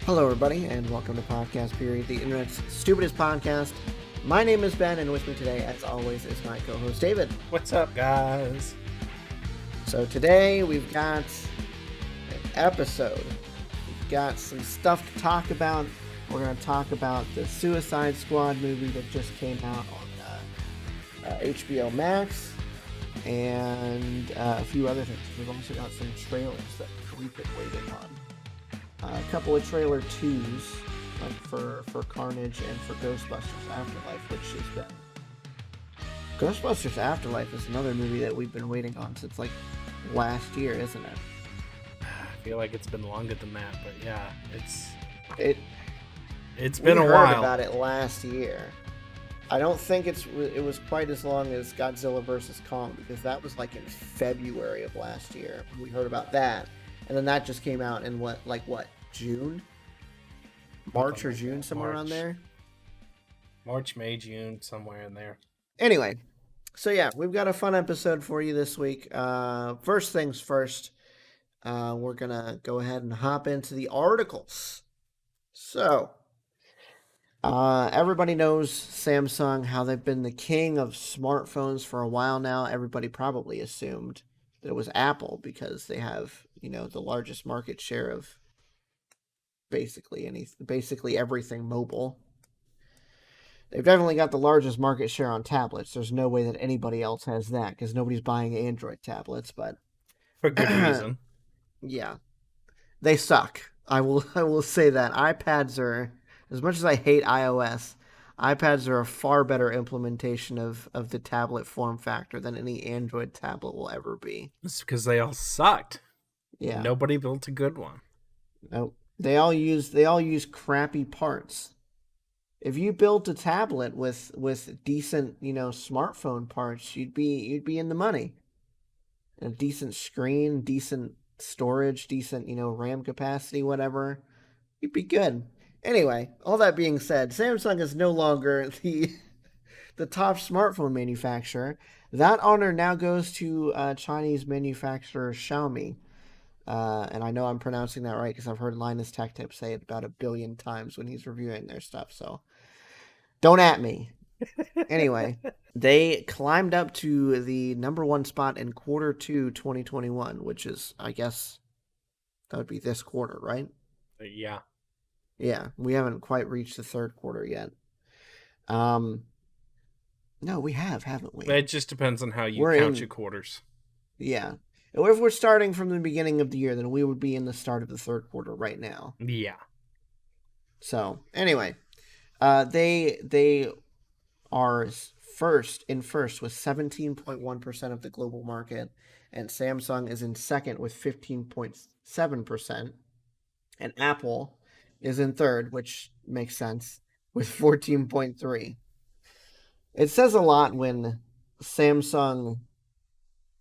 Hello, everybody, and welcome to Podcast Period, the internet's stupidest podcast. My name is Ben, and with me today, as always, is my co-host David. What's up, guys? So today we've got an episode. We've got some stuff to talk about. We're going to talk about the Suicide Squad movie that just came out on HBO Max, and a few other things. We've also got some trailers that we've been waiting on. A couple of trailer 2s, like for Carnage and for Ghostbusters Afterlife, which has been... Ghostbusters Afterlife is another movie that we've been waiting on since, like, last year, isn't it? I feel like it's been longer than that, but yeah, it's We been a heard while. about it last year. I don't think it was quite as long as Godzilla vs. Kong, because that was, like, in February of last year. We heard about that. And then that just came out in what, June? March or June, somewhere around there? March, May, June, somewhere in there. Anyway, so yeah, we've got a fun episode for you this week. First things first, we're going to go ahead and hop into the articles. So, everybody knows Samsung, how they've been the king of smartphones for a while now. Everybody probably assumed that it was Apple because they have, the largest market share of basically everything mobile. They've definitely got the largest market share on tablets. There's no way that anybody else has that because nobody's buying Android tablets, but For good reason. yeah, they suck. I will say that. iPads are, as much as I hate iOS, iPads are a far better implementation of the tablet form factor than any Android tablet will ever be. It's because they all sucked. Yeah. Nobody built a good one. Nope. They all use crappy parts. If you built a tablet with decent, smartphone parts, you'd be in the money. A decent screen, decent storage, decent, RAM capacity, whatever. You'd be good. Anyway, all that being said, Samsung is no longer the top smartphone manufacturer. That honor now goes to Chinese manufacturer Xiaomi. And I know I'm pronouncing that right because I've heard Linus Tech Tip say it about 1 billion times when he's reviewing their stuff. So don't at me. Anyway, they climbed up to the number 1 spot in Q2 2021, which is, I guess, that would be this quarter, right? Yeah. Yeah, we haven't quite reached the third quarter yet. No, we haven't we? It just depends on how you count your quarters. Yeah. If we're starting from the beginning of the year, then we would be in the start of the third quarter right now. Yeah. So, anyway, they are first with 17.1% of the global market, and Samsung is in second with 15.7%, and Apple is in third, which makes sense, with 14.3%. It says a lot when Samsung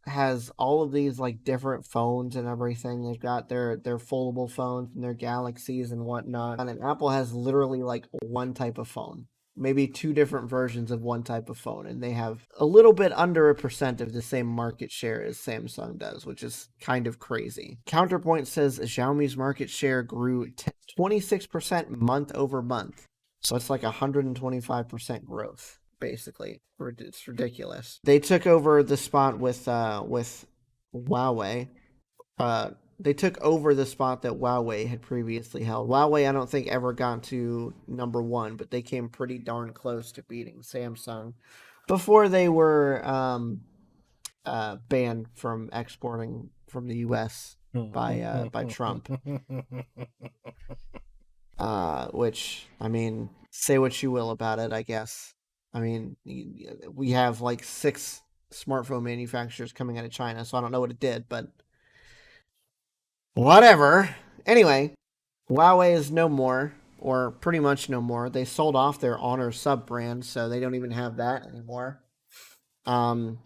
has all of these different phones and everything. They've got their foldable phones and their Galaxies and whatnot. And Apple has literally one type of phone, maybe 2 different versions of one type of phone, and they have a little bit under 1% of the same market share as Samsung does, which is kind of crazy. Counterpoint says Xiaomi's market share grew 26% month over month. So it's 125% growth. Basically, it's ridiculous. They took over the spot with Huawei. They took over the spot that Huawei had previously held. Huawei, I don't think, ever got to number 1, but they came pretty darn close to beating Samsung before they were banned from exporting from the U.S. by Trump. Which, I mean, say what you will about it, I guess. I mean, we have 6 smartphone manufacturers coming out of China, so I don't know what it did, but whatever. Anyway, Huawei is no more, or pretty much no more. They sold off their Honor sub-brand, so they don't even have that anymore. And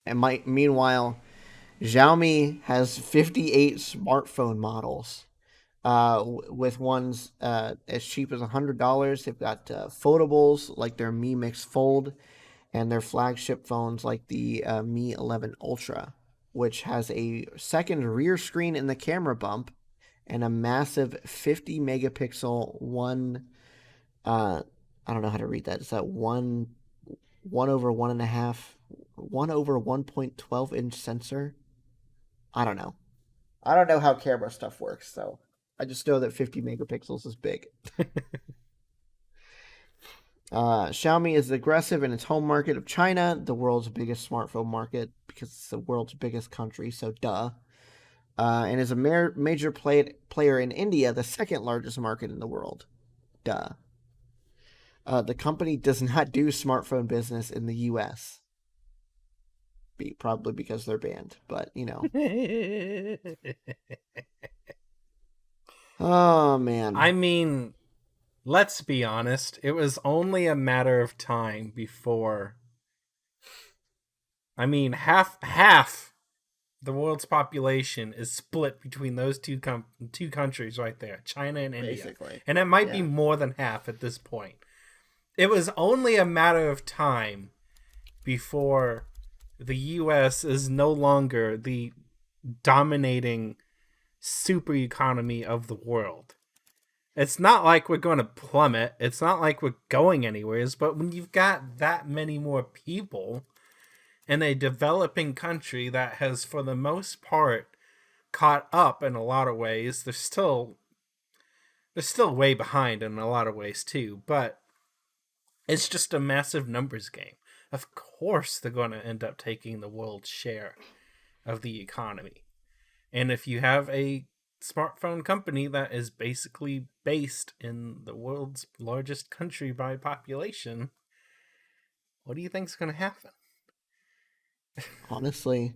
meanwhile, Xiaomi has 58 smartphone models. With ones as cheap as $100. They've got foldables like their Mi Mix Fold, and their flagship phones like the Mi 11 Ultra, which has a second rear screen in the camera bump and a massive 50 megapixel I don't know how to read that. Is that one over one and a half, 1/1.12 inch sensor? I don't know. I don't know how camera stuff works, so I just know that 50 megapixels is big. Xiaomi is aggressive in its home market of China, the world's biggest smartphone market, because it's the world's biggest country, so duh. And is a major player in India, the second largest market in the world. Duh. The company does not do smartphone business in the U.S. Probably because they're banned, but you know. Oh man. I mean, let's be honest. It was only a matter of time before. I mean, half the world's population is split between those two countries right there, China and India. Basically. And it might be more than half at this point. It was only a matter of time before the US is no longer the dominating super economy of the world. It's not like we're going to plummet. It's not like we're going anywheres, but when you've got that many more people in a developing country that has, for the most part, caught up in a lot of ways, they're still way behind in a lot of ways too, but it's just a massive numbers game. Of course they're going to end up taking the world's share of the economy. And if you have a smartphone company that is basically based in the world's largest country by population, what do you think's going to happen? Honestly,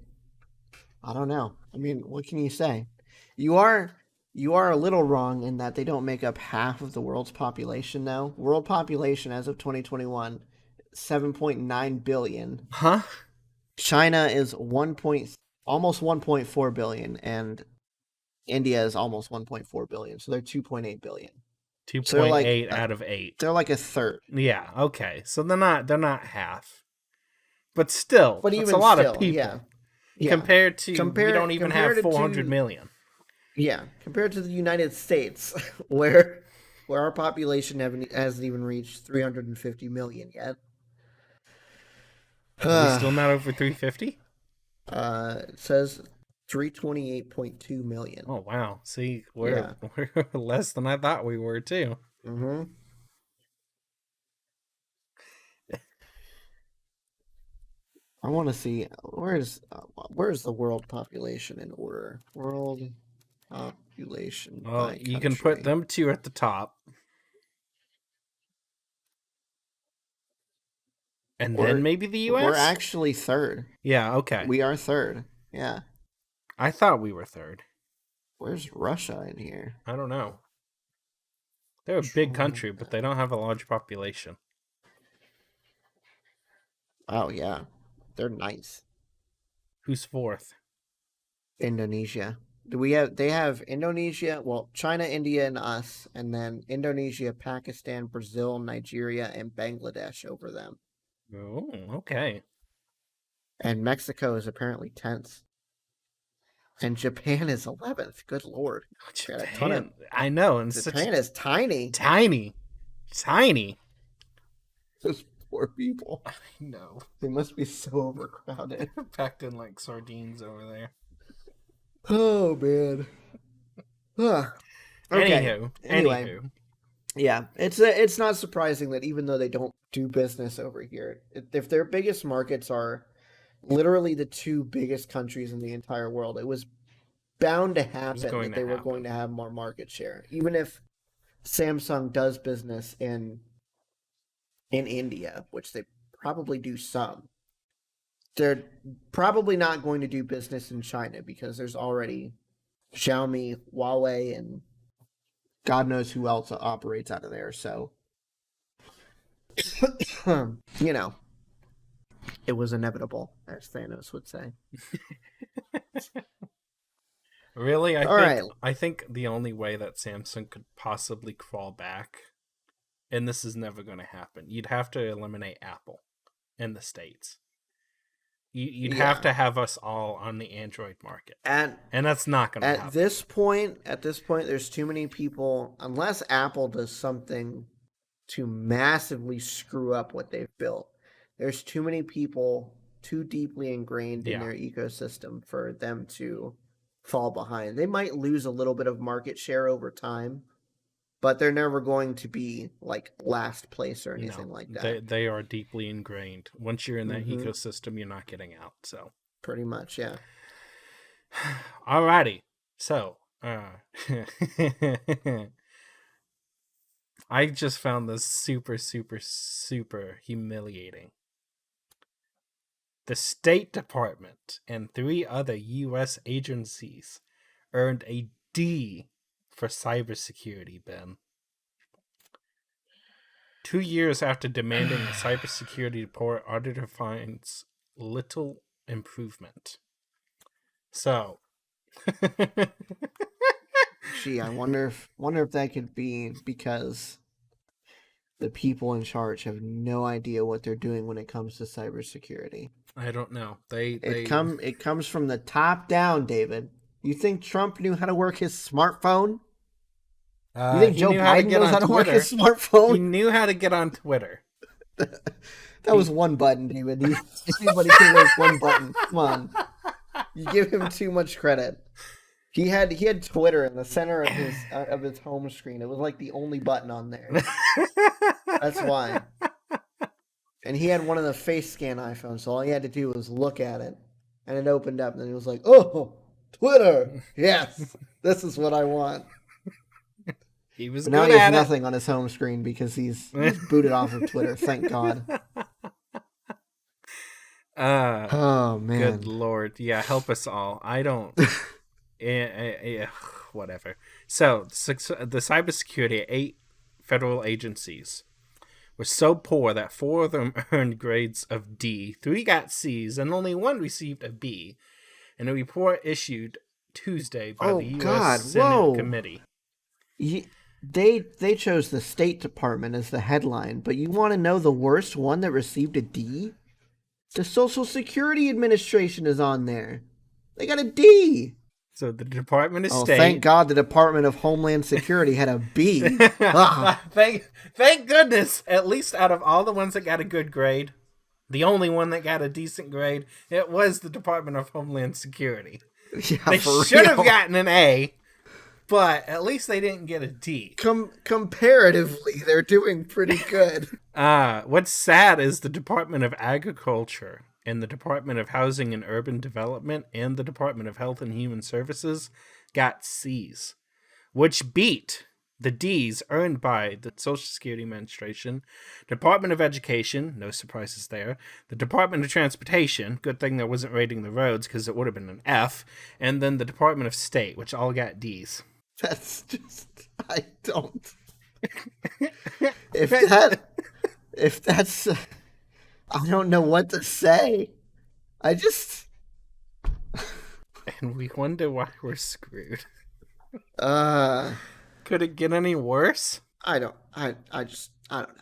I don't know. I mean, what can you say? You are a little wrong in that they don't make up half of the world's population now. World population as of 2021, 7.9 billion. Huh? China is almost 1.4 billion, and India is almost 1.4 billion. So they're 2.8 billion. 2.8 out of 8. They're like a third. Yeah, okay. So they're not half. But still, but that's a lot of people. Yeah. Compared to we don't even have 400 million. Yeah, compared to the United States, where our population hasn't even reached 350 million yet. Are we still not over 350? It says 328.2 million. Oh wow! See, we're less than I thought we were too. Mm-hmm. I want to see where's the world population in order. World population. Well, by you country. can put them two at the top, and then maybe the U.S. We're actually third. Yeah. Okay. We are third. Yeah. I thought we were third. Where's Russia in here? I don't know. They're a big country, but they don't have a large population. Oh yeah, they're nice. Who's fourth? Indonesia. They have Indonesia, well, China, India, and us, and then Indonesia, Pakistan, Brazil, Nigeria, and Bangladesh over them. Oh, okay. And Mexico is apparently 10th. And Japan is 11th. Good lord. Japan. I know. And Japan is tiny. Tiny. Those poor people. I know. They must be so overcrowded. Packed in like sardines over there. Oh, man. Okay. Anyway. Yeah, it's not surprising that even though they don't do business over here, if their biggest markets are literally the two biggest countries in the entire world, it was bound to happen that they were going to have more market share. Even if Samsung does business in India, which they probably do some, they're probably not going to do business in China because there's already Xiaomi, Huawei, and God knows who else operates out of there. So, you know, it was inevitable, as Thanos would say. Really? I think the only way that Samsung could possibly crawl back, and this is never going to happen, you'd have to eliminate Apple in the States. You'd have to have us all on the Android market, and that's not going to happen. At this point, there's too many people. Unless Apple does something to massively screw up what they've built, there's too many people too deeply ingrained in their ecosystem for them to fall behind. They might lose a little bit of market share over time, but they're never going to be like last place or anything like that. They are deeply ingrained. Once you're in that ecosystem, you're not getting out. So pretty much, yeah. Alrighty. So, I just found this super, super, super humiliating. The State Department and 3 other U.S. agencies earned a D for cybersecurity, Ben. 2 years after demanding a cybersecurity report, auditor finds little improvement. So, gee, I wonder if that could be because the people in charge have no idea what they're doing when it comes to cybersecurity. I don't know. It comes from the top down, David. You think Trump knew how to work his smartphone? You think Joe Biden knows how to work his smartphone? He knew how to get on Twitter. That was one button, David. Anybody can work one button. Come on. You give him too much credit. He had Twitter in the center of his home screen. It was like the only button on there. That's why. And he had one of the face scan iPhones, so all he had to do was look at it, and it opened up, and then it was like, "Oh, Twitter! Yes, this is what I want." He was. But now he has nothing on his home screen because he's booted off of Twitter. Thank God. Oh man! Good Lord! Yeah, help us all. I don't. Whatever. So the cybersecurity 8 federal agencies were so poor that 4 of them earned grades of D, 3 got C's, and only 1 received a B. In a report issued Tuesday by the U.S. Senate committee. They chose the State Department as the headline, but you want to know the worst one that received a D? The Social Security Administration is on there. They got a D. So the Department of State. Thank God the Department of Homeland Security had a B. Thank goodness. At least out of all the ones that got a good grade, the only one that got a decent grade, it was the Department of Homeland Security. Yeah, they should have gotten an A, but at least they didn't get a D. Comparatively, they're doing pretty good. What's sad is the Department of Agriculture and the Department of Housing and Urban Development and the Department of Health and Human Services got C's, which beat the D's earned by the Social Security Administration, Department of Education, no surprises there, the Department of Transportation, good thing there wasn't rating the roads because it would have been an F, and then the Department of State, which all got D's. That's just, I don't. If that's, I don't know what to say. And we wonder why we're screwed. Could it get any worse? I don't know. I don't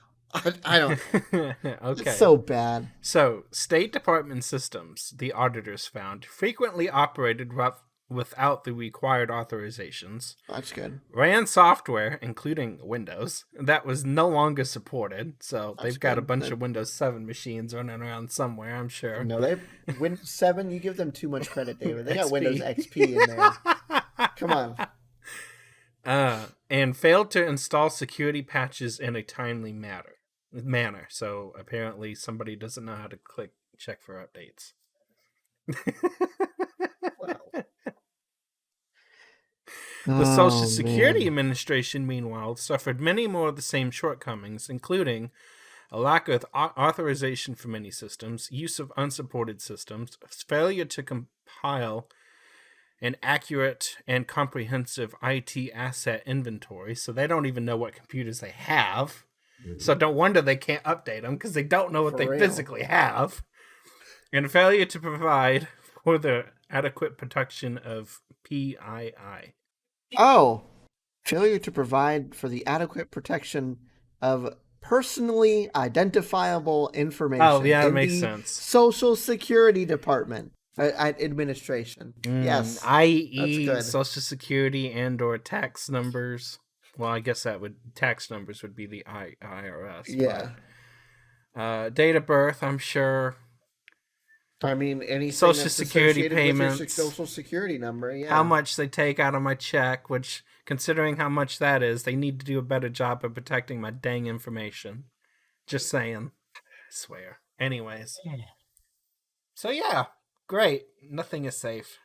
know. Okay. It's so bad. So, State Department systems, the auditors found, frequently operated without the required authorizations. That's good. Ran software, including Windows, that was no longer supported. So they've got a bunch of Windows 7 machines running around somewhere, I'm sure. No, Windows 7, you give them too much credit, David. They got Windows XP in there. Come on. And failed to install security patches in a timely manner. So apparently somebody doesn't know how to check for updates. Wow. The Social Security Administration, meanwhile, suffered many more of the same shortcomings, including a lack of authorization for many systems, use of unsupported systems, failure to compile an accurate and comprehensive IT asset inventory, so they don't even know what computers they have. Mm-hmm. So don't wonder they can't update them, because they don't know what they physically have. And failure to provide for the adequate protection of PII. Oh, failure to provide for the adequate protection of personally identifiable Oh, information yeah, it in makes the sense. Social Security Department administration. Yes, that's i.e. good. Social Security and or tax numbers. Well, I guess tax numbers would be the IRS, Yeah. but date of birth, I'm sure. I mean, anything Social that's Security associated with your payments. Social Security number, yeah. How much they take out of my check, which, considering how much that is, they need to do a better job of protecting my dang information. Just saying. I swear. Anyways. So yeah, great. Nothing is safe.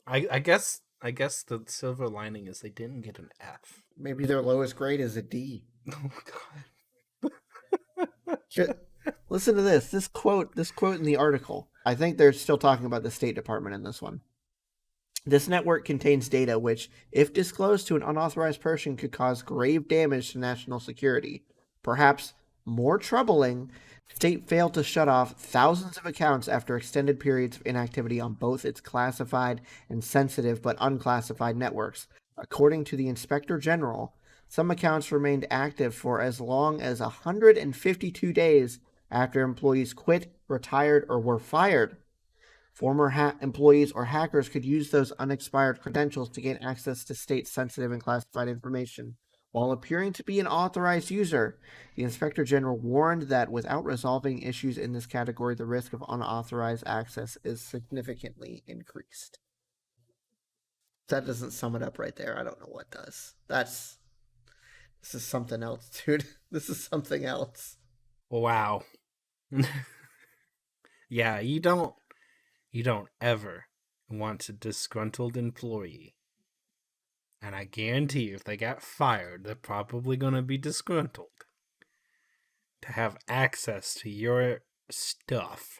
I guess the silver lining is they didn't get an F. Maybe their lowest grade is a D. Oh God. Listen to this. This quote in the article. I think they're still talking about the State Department in this one. This network contains data which, if disclosed to an unauthorized person, could cause grave damage to national security. Perhaps more troubling, the state failed to shut off thousands of accounts after extended periods of inactivity on both its classified and sensitive but unclassified networks. According to the Inspector General, some accounts remained active for as long as 152 days after employees quit, retired, or were fired. Former employees or hackers could use those unexpired credentials to gain access to state-sensitive and classified information. While appearing to be an authorized user, the Inspector General warned that without resolving issues in this category, the risk of unauthorized access is significantly increased. That doesn't sum it up right there. I don't know what does. This is something else, dude. This is something else. Wow. Yeah, you don't ever want a disgruntled employee. And I guarantee you, if they got fired, they're probably going to be disgruntled. To have access to your stuff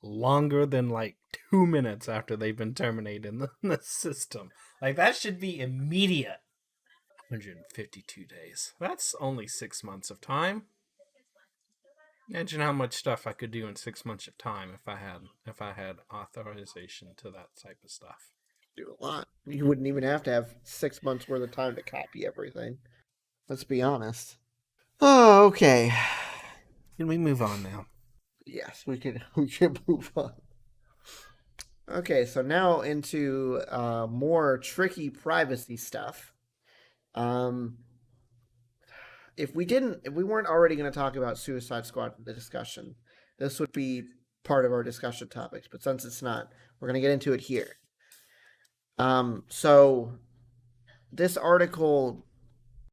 longer than like 2 minutes after they've been terminated in the system. Like, that should be immediate. 152 days. That's only 6 months of time. Imagine how much stuff I could do in 6 months of time if I had authorization to that type of stuff. Do a lot. You wouldn't even have to have 6 months worth of time to copy everything. Let's be honest. Oh, okay. Can we move on now? Yes, we can move on. Okay, so now into more tricky privacy stuff. If we weren't already going to talk about Suicide Squad in the discussion, this would be part of our discussion topics. But since it's not, we're going to get into it here. So this article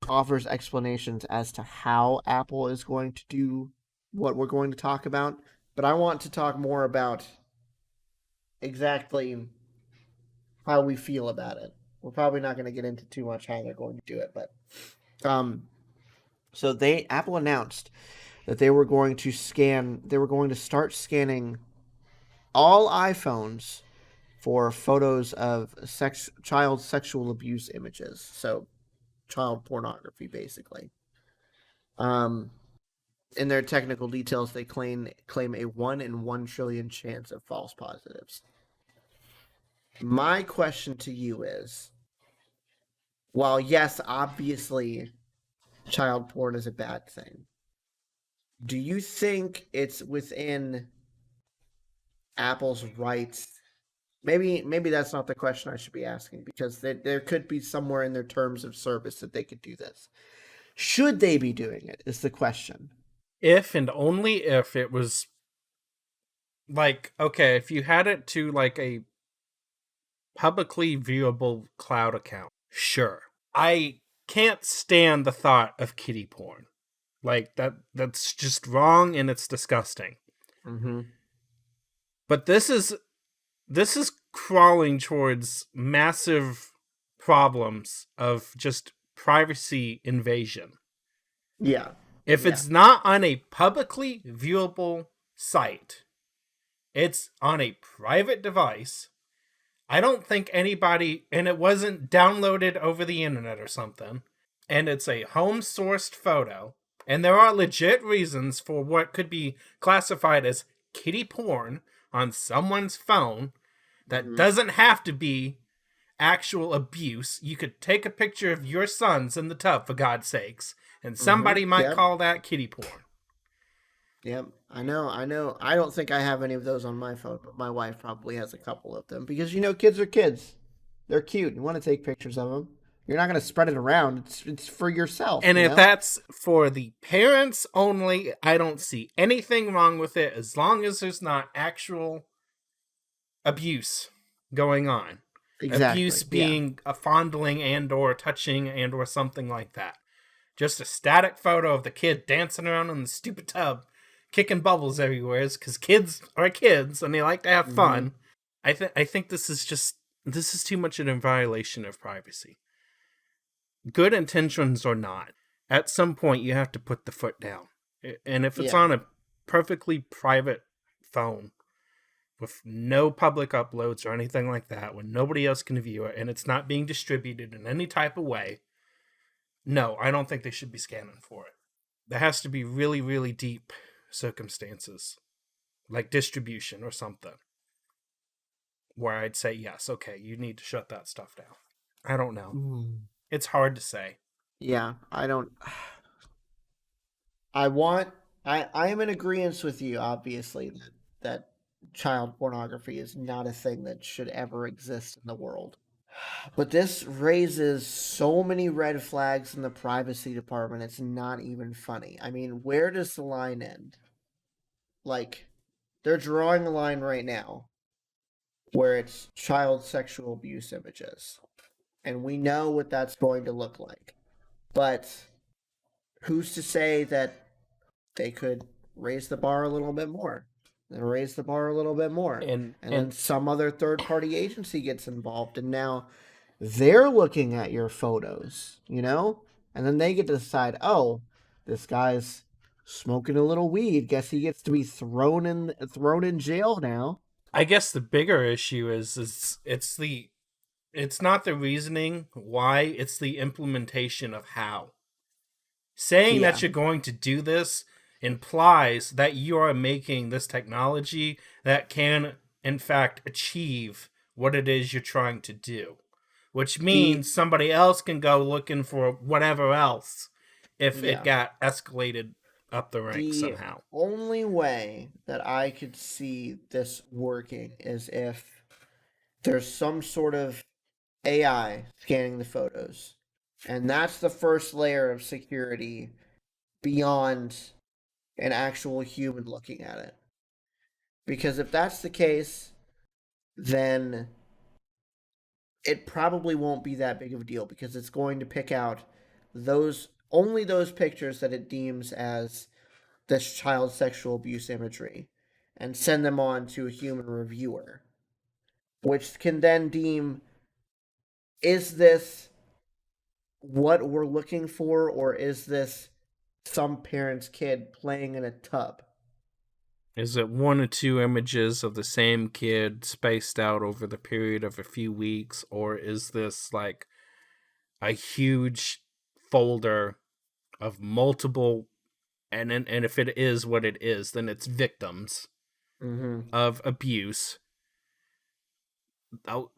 offers explanations as to how Apple is going to do what we're going to talk about, but I want to talk more about exactly how we feel about it. We're probably not going to get into too much how they're going to do it, but so Apple announced that they were going to start scanning all iPhones for photos of child sexual abuse images. So child pornography, basically. In their technical details, they claim a 1 in 1 trillion chance of false positives. My question to you is, while yes, obviously, child porn is a bad thing, do you think it's within Apple's rights? Maybe that's not the question I should be asking, because there could be somewhere in their terms of service that they could do this. Should they be doing it is the question. If and only if it was like, okay, if you had it to like a publicly viewable cloud account, sure. I can't stand the thought of kiddie porn. Like, that's just wrong and it's disgusting. Mm-hmm. But this is crawling towards massive problems of just privacy invasion. Yeah. If it's not on a publicly viewable site, it's on a private device. I don't think anybody, and it wasn't downloaded over the internet or something, and it's a home-sourced photo, and there are legit reasons for what could be classified as kiddie porn on someone's phone that doesn't have to be actual abuse. You could take a picture of your sons in the tub, for God's sakes, and somebody might Yep. call that kiddie porn. Yep. I know. I don't think I have any of those on my phone, but my wife probably has a couple of them because kids are kids. They're cute. You want to take pictures of them. You're not going to spread it around. It's for yourself, And if that's for the parents only, I don't see anything wrong with it as long as there's not actual abuse going on. Exactly. Abuse being a fondling and or touching and or something like that. Just a static photo of the kid dancing around in the stupid tub, kicking bubbles everywhere because kids are kids and they like to have fun. I think this is too much in violation of privacy. Good intentions or not, at some point you have to put the foot down. And if it's on a perfectly private phone with no public uploads or anything like that, when nobody else can view it and it's not being distributed in any type of way, no, I don't think they should be scanning for it. There has to be really, really deep circumstances, like distribution or something, where I'd say, yes, okay, you need to shut that stuff down. I don't know. It's hard to say. Yeah, I don't. I am in agreement with you, obviously, that child pornography is not a thing that should ever exist in the world. But this raises so many red flags in the privacy department, it's not even funny. I mean, where does the line end? Like, they're drawing a line right now where it's child sexual abuse images. And we know what that's going to look like. But who's to say that they could raise the bar a little bit more? And raise the bar a little bit more. And then some other third-party agency gets involved, and now they're looking at your photos, And then they get to decide, oh, this guy's smoking a little weed. Guess he gets to be thrown in jail now. I guess the bigger issue is it's not the reasoning why, it's the implementation of how. Saying that you're going to do this implies that you are making this technology that can, in fact, achieve what it is you're trying to do. Which means somebody else can go looking for whatever else if it got escalated up the ranks somehow. The only way that I could see this working is if there's some sort of AI scanning the photos. And that's the first layer of security beyond an actual human looking at it. Because if that's the case, then it probably won't be that big of a deal because it's going to pick out only those pictures that it deems as this child sexual abuse imagery and send them on to a human reviewer, which can then deem, is this what we're looking for, or is this some parent's kid playing in a tub? Is it one or two images of the same kid spaced out over the period of a few weeks, or is this like a huge folder of multiple, and if it is what it is, then it's victims of abuse.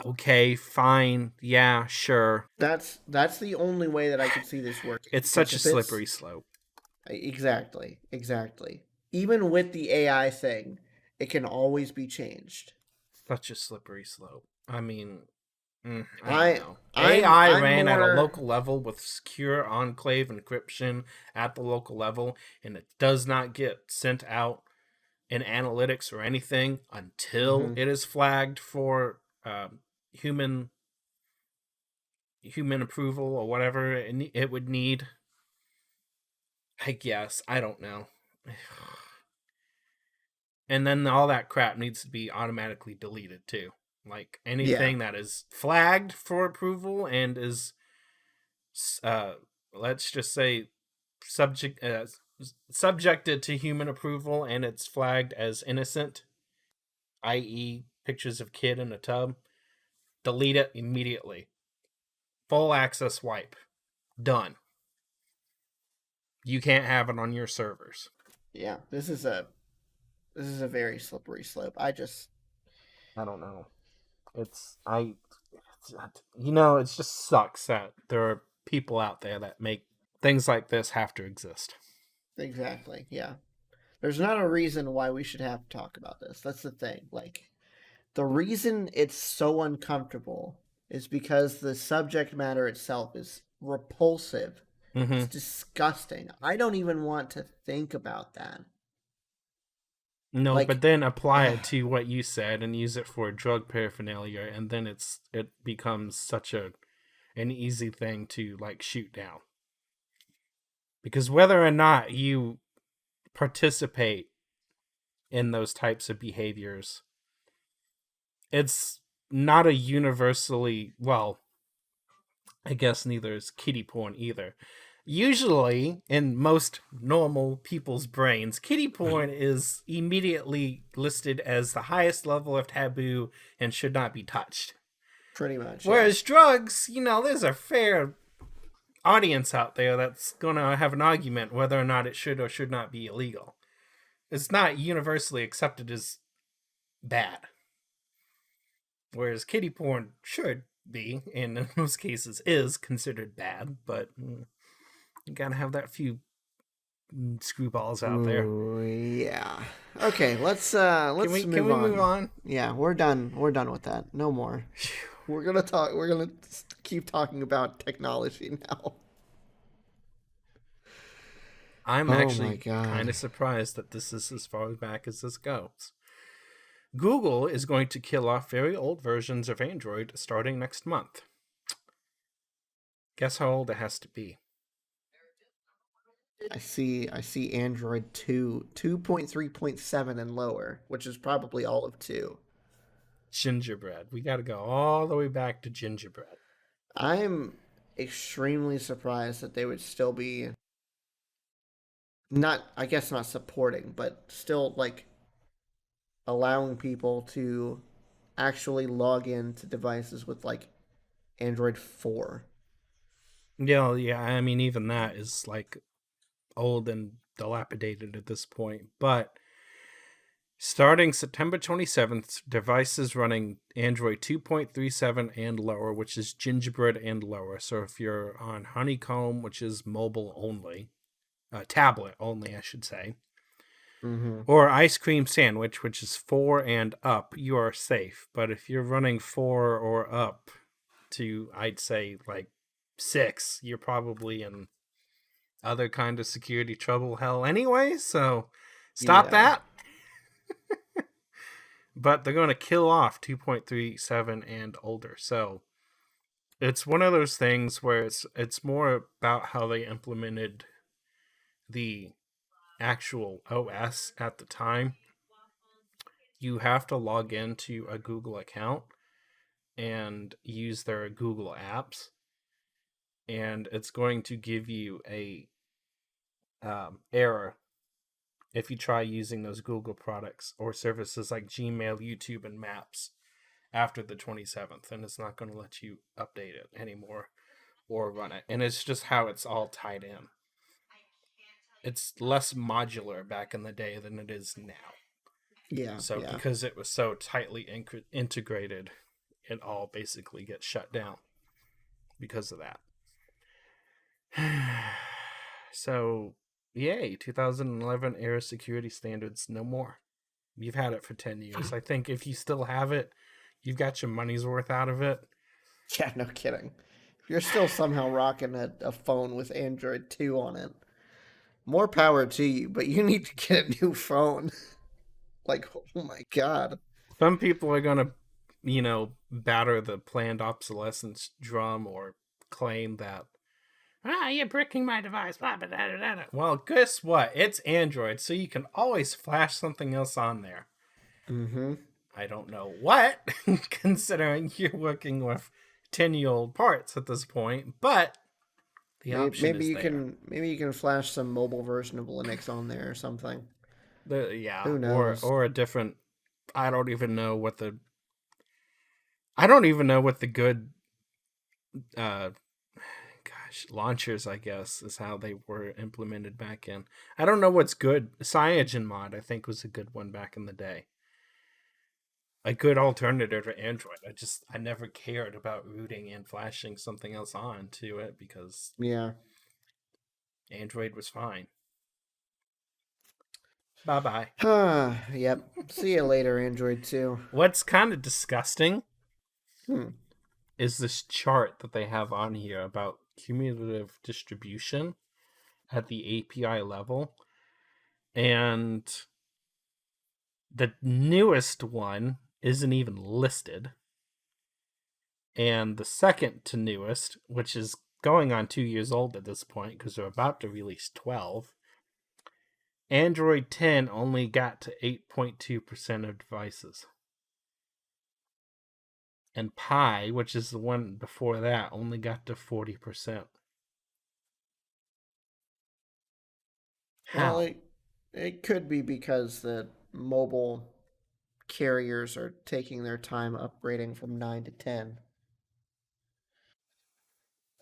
Okay, fine, yeah, sure. That's the only way that I could see this working. It's such a slippery slope. Exactly. Even with the AI thing, it can always be changed. Such a slippery slope. I mean, I don't know. AI ran at a local level with secure enclave encryption at the local level, and it does not get sent out in analytics or anything until it is flagged for human approval or whatever it would need. I guess. I don't know. And then all that crap needs to be automatically deleted too. Like anything that is flagged for approval and is, let's just say, subjected to human approval, and it's flagged as innocent, i.e., pictures of kid in a tub, delete it immediately. Full access wipe. Done. You can't have it on your servers. Yeah, this is a very slippery slope. I don't know. It's it just sucks that there are people out there that make things like this have to exist. Exactly. Yeah. There's not a reason why we should have to talk about this. That's the thing. Like, the reason it's so uncomfortable is because the subject matter itself is repulsive. Mm-hmm. It's disgusting. I don't even want to think about that. No, but Like, then apply it to what you said and use it for drug paraphernalia, and then it becomes such an easy thing to like shoot down. Because whether or not you participate in those types of behaviors, it's not a universally, well, I guess neither is kiddie porn either. Usually, in most normal people's brains, kiddie porn is immediately listed as the highest level of taboo and should not be touched. pretty much. Whereas drugs, there's a fair audience out there that's going to have an argument whether or not it should or should not be illegal. It's not universally accepted as bad. Whereas kiddie porn should be, and in most cases is considered bad, but you gotta have that few screwballs out there. Yeah. Okay, let's Can we move on? Yeah, we're done. We're done with that. No more. We're gonna keep talking about technology now. I'm actually kind of surprised that this is as far back as this goes. Google is going to kill off very old versions of Android starting next month. Guess how old it has to be? I see Android 2.3.7 and lower, which is probably all of 2. Gingerbread. We got to go all the way back to gingerbread. I'm extremely surprised that they would still be not supporting, but still like allowing people to actually log into devices with like Android 4. Yeah, I mean, even that is like old and dilapidated at this point. But starting September 27th, devices running Android 2.37 and lower, which is gingerbread and lower. So if you're on Honeycomb, which is mobile only, tablet only, I should say, or Ice Cream Sandwich, which is 4 and up, you are safe. But if you're running 4 or up to, I'd say, like 6, you're probably in other kind of security trouble hell anyway, so stop that. But they're going to kill off 2.37 and older. So it's one of those things where it's more about how they implemented the actual OS at the time. You have to log into a Google account and use their Google apps, and it's going to give you a error if you try using those Google products or services like Gmail, YouTube, and Maps after the 27th, and it's not going to let you update it anymore or run it. And it's just how it's all tied in. It's less modular back in the day than it is now. Yeah. So because it was so tightly integrated, it all basically gets shut down because of that. So, yay, 2011 era security standards, no more. You've had it for 10 years. I think if you still have it, you've got your money's worth out of it. Yeah, no kidding. If you're still somehow rocking a phone with Android 2 on it, more power to you, but you need to get a new phone. Like, oh my god. Some people are going to, batter the planned obsolescence drum or claim that, you're bricking my device. Blah, blah, blah, blah, blah. Well, guess what? It's Android, so you can always flash something else on there. I don't know what, considering you're working with 10-year-old parts at this point, but the option is there. Maybe you can flash some mobile version of Linux on there or something. Who knows? Or a different. I don't even know what the good launchers, I guess, is how they were implemented back in. I don't know what's good. CyanogenMod, I think, was a good one back in the day. a good alternative to Android. I never cared about rooting and flashing something else on to it because Yeah. Android was fine. Bye bye. Yep. See you later, Android 2. What's kind of disgusting Hmm. is this chart that they have on here about cumulative distribution at the API level. And the newest one isn't even listed. And the second to newest, which is going on 2 years old at this point because they're about to release 12, Android 10 only got to 8.2% of devices. And Pi, which is the one before that, only got to 40%. Well, How? it could be because the mobile carriers are taking their time upgrading from 9 to 10.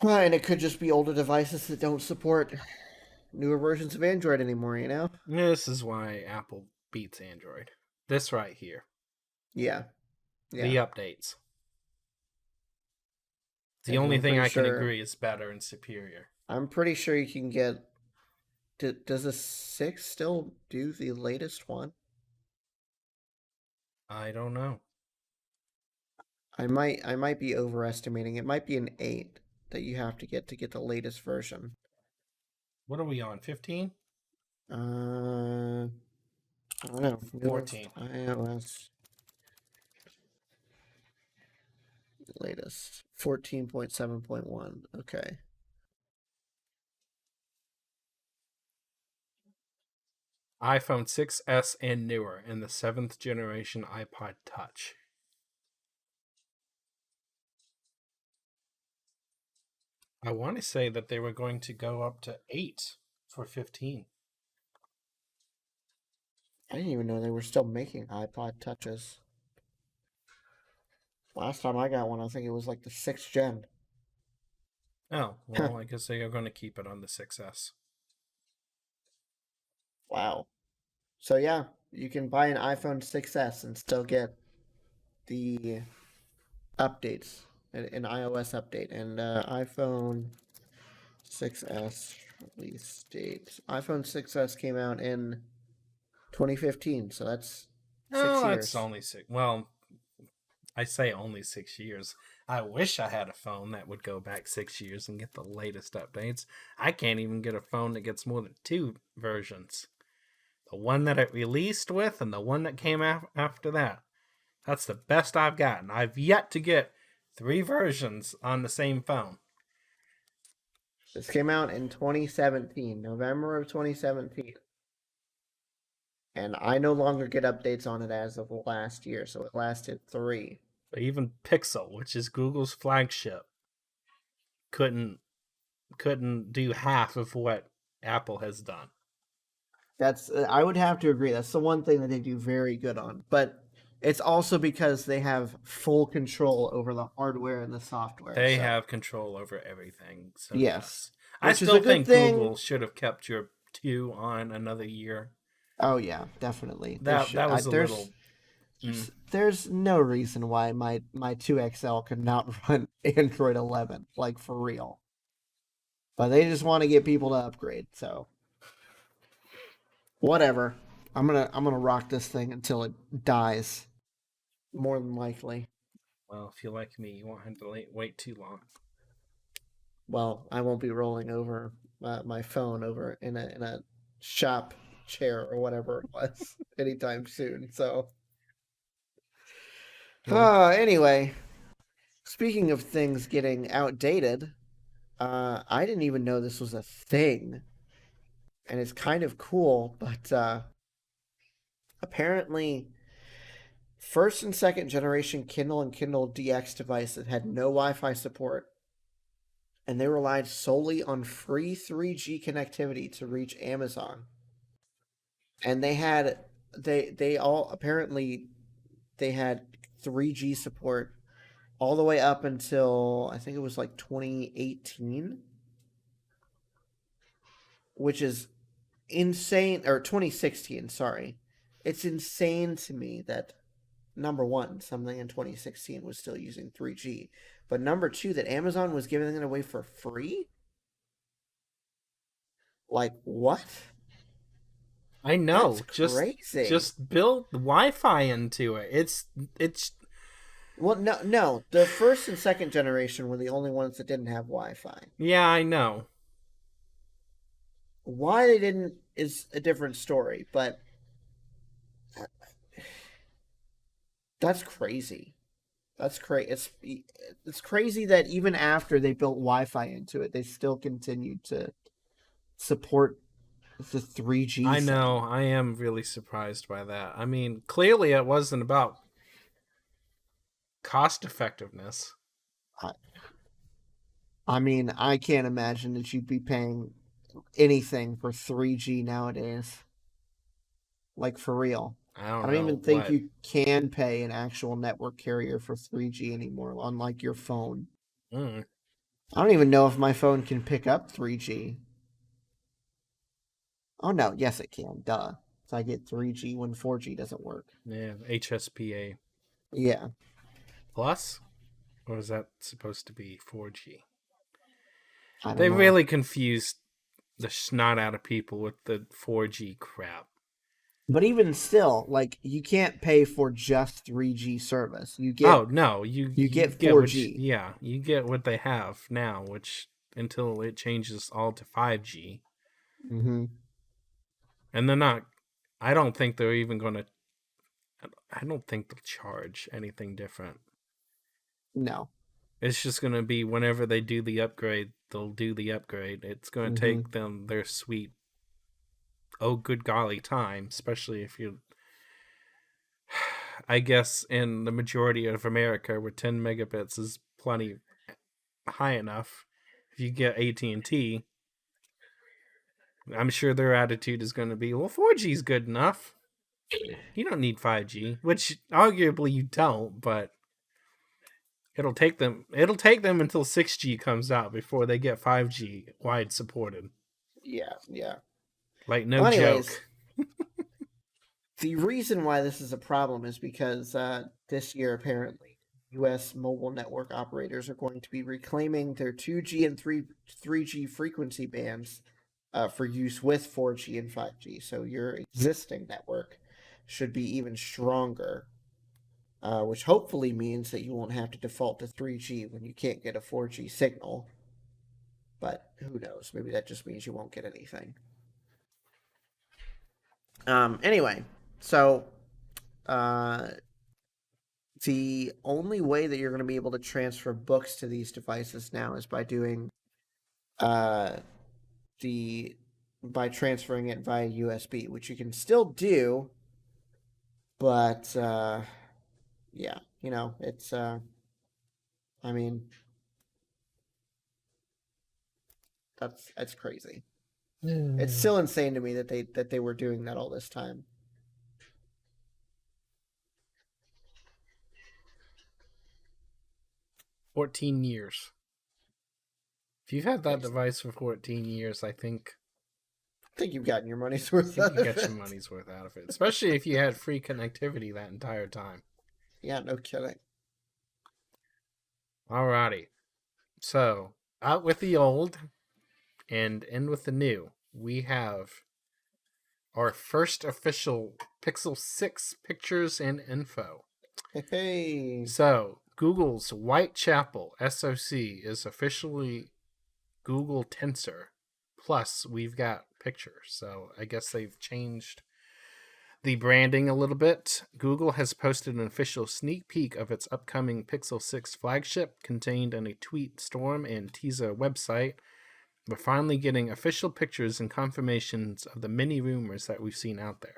Well, and it could just be older devices that don't support newer versions of Android anymore, you know? This is why Apple beats Android. This right here. Yeah. The Yeah. updates. The And only I'm thing pretty I can sure agree is better and superior. you can get. Does the 6 still do the latest one? I don't know. I might be overestimating. It might be an 8 that you have to get the latest version. What are we on? 15? I don't know. 14. iOS latest 14.7.1. Okay. iPhone 6S and newer, and the 7th generation iPod Touch. I want to say that they were going to go up to 8 for 15. I didn't even know they were still making iPod touches. Last time I got one, I think it was like the 6th gen. Oh, well, I guess they are going to keep it on the 6S. Wow. So yeah, you can buy an iPhone 6s and still get the updates, an iOS update, and iPhone 6s release date. iPhone 6s came out in 2015, so that's six Oh, that's years. only 6. Well, I say only 6 years. I wish I had a phone that would go back 6 years and get the latest updates. I can't even get a phone that gets more than 2 versions. The one that it released with and the one that came after that. That's the best I've gotten. I've yet to get 3 versions on the same phone. This came out in 2017, November of 2017. And I no longer get updates on it as of last year, so it lasted 3. But even Pixel, which is Google's flagship, couldn't do half of what Apple has done. That's I would have to agree. That's the one thing that they do very good on. But it's also because they have full control over the hardware and the software. They So have control over everything. So yes, yes. I which is a still good think thing. Google should have kept your 2 on another year. Oh yeah, definitely. They That should. that was a little There's no reason why my 2XL could not run Android 11, like for real. But they just want to get people to upgrade. So whatever. I'm gonna rock this thing until it dies. More than likely. well, if you like me, you won't have to wait too long. Well, I won't be rolling over my phone over in a shop chair or whatever it was anytime soon. So, Well, anyway, speaking of things getting outdated, I didn't even know this was a thing, and it's kind of cool. But apparently, first and second generation Kindle and Kindle DX devices had no Wi-Fi support, and they relied solely on free 3G connectivity to reach Amazon. And they all apparently they had 3G support all the way up until I think it was like 2018, which is insane, or 2016, sorry. It's insane to me that number one, something in 2016 was still using 3G, but number two, that Amazon was giving it away for free. Like what? I That's know. crazy. Just build Wi-Fi into it. It's Well, no, no. The first and second generation were the only ones that didn't have Wi-Fi. yeah, I know. Why they didn't is a different story, but that's crazy. That's crazy. It's crazy that even after they built Wi-Fi into it, they still continued to support the 3G I know. thing. I am really surprised by that. I mean, clearly it wasn't about cost effectiveness. I, I mean, I can't imagine that you'd be paying anything for 3G nowadays. Like for real. I I don't don't know even think what. you can pay an actual network carrier for 3G anymore, unlike your phone. Mm, I don't even know if my phone can pick up 3G. Oh no, yes it can. Duh. So I get 3G when 4G doesn't work. yeah, HSPA Yeah, plus, or is that supposed to be 4G? I don't They know. really confused the snot out of people with the 4G crap. But even still, like you can't pay for just 3G service. Oh no, You you get get what 4G. yeah, you get what they have now, which until it changes all to 5G. Mm-hmm. And they're not I don't think they're even going to I don't think they'll charge anything different. No. It's just going to be whenever they do the upgrade, they'll do the upgrade. It's going to Mm-hmm. take them their sweet oh good golly time, especially if you I guess in the majority of America where 10 megabits is plenty high enough. If you get AT&T, I'm sure their attitude is going to be, well, 4G is good enough. You don't need 5G, which arguably you don't, but it'll take them until 6G comes out before they get 5G wide supported. Yeah, yeah. Like no Well, anyways, joke. the reason why this is a problem is because this year, apparently, U.S. mobile network operators are going to be reclaiming their 2G and 3G frequency bands for use with 4G and 5G. So your existing network should be even stronger, which hopefully means that you won't have to default to 3G when you can't get a 4G signal. But who knows? Maybe that just means you won't get anything. Anyway, so uh, the only way that you're going to be able to transfer books to these devices now is by doing uh, the by transferring it via USB, which you can still do, but yeah, it's I mean, that's crazy. It's still insane to me that they were doing that all this time. 14 years. If you've had that Crazy. device for 14 years, I think you've gotten your money's I worth think out you of got your it. money's worth out of it, especially if you had free connectivity that entire time. Yeah, no kidding. Alrighty. So, out with the old and in with the new. We have our first official Pixel 6 pictures and info. Hey. So, Google's Whitechapel SoC is officially Google Tensor. Plus, we've got pictures. So, I guess they've changed the branding a little bit. Google has posted an official sneak peek of its upcoming Pixel 6 flagship contained in a tweet storm and teaser website. We're finally getting official pictures and confirmations of the many rumors that we've seen out there.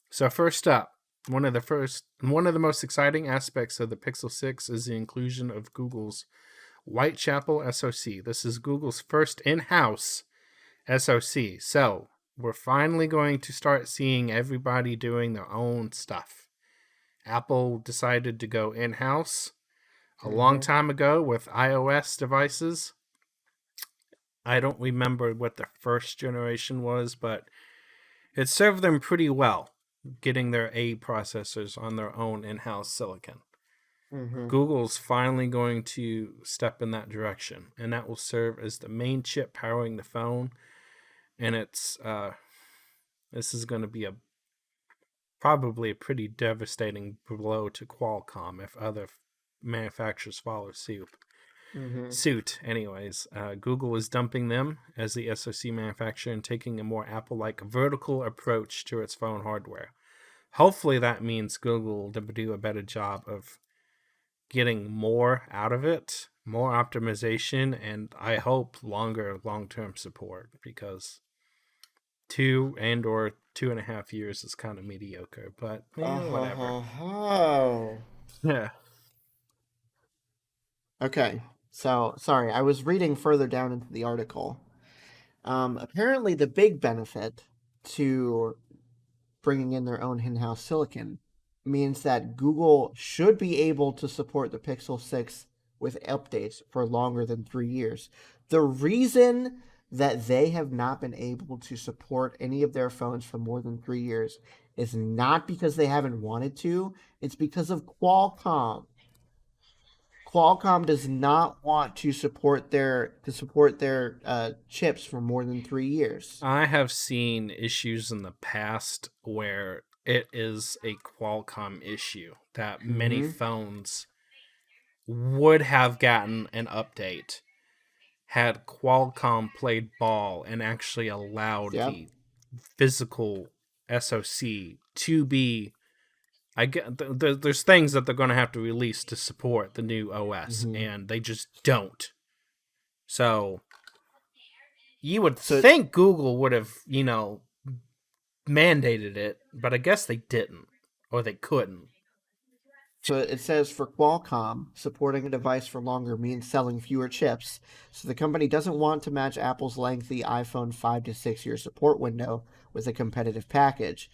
So first up, one of the most exciting aspects of the Pixel 6 is the inclusion of Google's Whitechapel SoC. This is Google's first in-house SoC. So we're finally going to start seeing everybody doing their own stuff. Apple decided to go in-house a long time ago with iOS devices. I don't remember what the first generation was, but it served them pretty well. getting their A processors on their own in-house silicon. Mm-hmm. Google's finally going to step in that direction, and that will serve as the main chip powering the phone. And this is going to be probably a pretty devastating blow to Qualcomm if other manufacturers follow suit. Mm-hmm. Anyways, Google is dumping them as the SoC manufacturer and taking a more Apple-like vertical approach to its phone hardware. Hopefully that means Google will do a better job of getting more out of it, more optimization, and I hope longer long-term support, because 2.5 years is kind of mediocre, but whatever. Oh. Yeah. Okay. So, sorry, I was reading further down into the article. Apparently, the big benefit to bringing in their own in-house silicon means that Google should be able to support the Pixel 6 with updates for longer than 3 years. The reason that they have not been able to support any of their phones for more than 3 years is not because they haven't wanted to, it's because of Qualcomm. Qualcomm does not want to support their chips for more than 3 years. I have seen issues in the past where it is a Qualcomm issue that many Mm-hmm. phones would have gotten an update had Qualcomm played ball and actually allowed Yep. the physical SoC to be. I get there's things that they're going to have to release to support the new OS, Mm-hmm. and they just don't. So you would So think Google would have, mandated it, but I guess they didn't, or they couldn't. So it says for Qualcomm, supporting a device for longer means selling fewer chips. So the company doesn't want to match Apple's lengthy iPhone 5 to 6 year support window with a competitive package.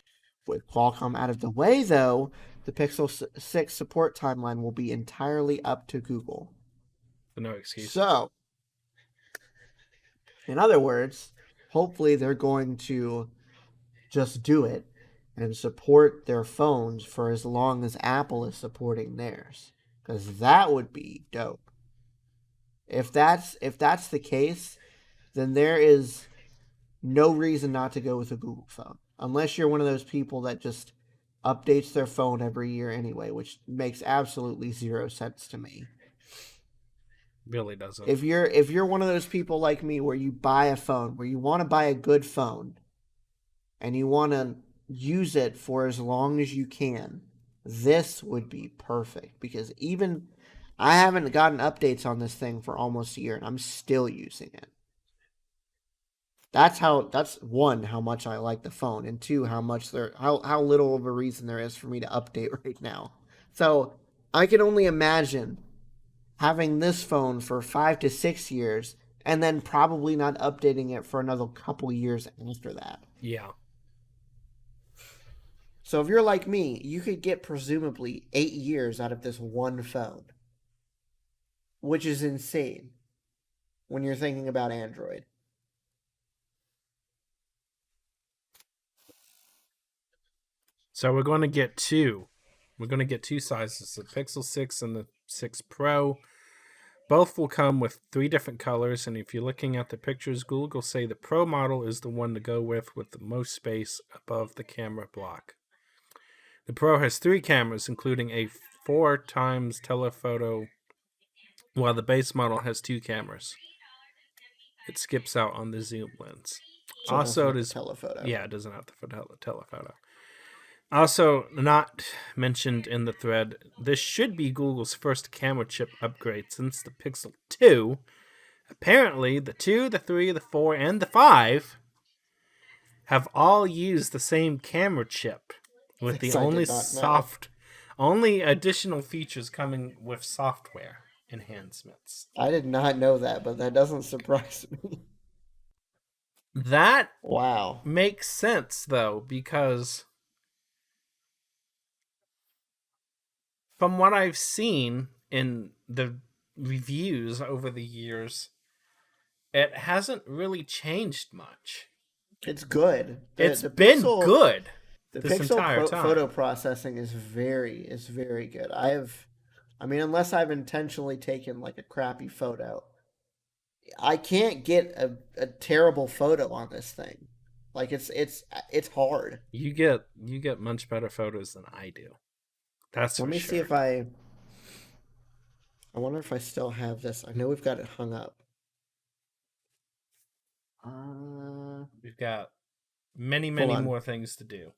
With Qualcomm out of the way, though, the Pixel 6 support timeline will be entirely up to Google. No excuses. So, in other words, hopefully they're going to just do it and support their phones for as long as Apple is supporting theirs, because that would be dope. If that's the case, then there is no reason not to go with a Google phone, unless you're one of those people that just updates their phone every year anyway, which makes absolutely zero sense to me. Really doesn't. If you're one of those people like me where you buy a phone, where you want to buy a good phone and you want to use it for as long as you can, this would be perfect, because even I haven't gotten updates on this thing for almost a year and I'm still using it. That's one, how much I like the phone, and two, how little of a reason there is for me to update right now. So I can only imagine having this phone for 5 to 6 years and then probably not updating it for another couple years after that. Yeah. So if you're like me, you could get presumably 8 years out of this one phone, which is insane when you're thinking about Android. So we're going to get two. We're going to get two sizes, the Pixel 6 and the 6 Pro. Both will come with 3 different colors, and if you're looking at the pictures, Google will say the Pro model is the one to go with the most space above the camera block. The Pro has 3 cameras, including a 4 times telephoto, while the base model has 2 cameras. It skips out on the zoom lens. So Also, it it is telephoto. Yeah, it doesn't have the telephoto. Also, not mentioned in the thread, this should be Google's first camera chip upgrade since the Pixel 2. Apparently, the 2, the 3, the 4, and the 5 have all used the same camera chip, with the only additional features coming with software enhancements. I did not know that, but that doesn't surprise me. That Wow. makes sense, though, because from what I've seen in the reviews over the years, it hasn't really changed much. It's good. It's been good. The this Pixel entire photo time. processing is very good. I mean, unless I've intentionally taken like a crappy photo, I can't get a terrible photo on this thing. Like it's hard. You get much better photos than I do. That's Let for me see sure. if I wonder if I still have this. I know we've got it hung up. We've got many, Hold many on. more things to do.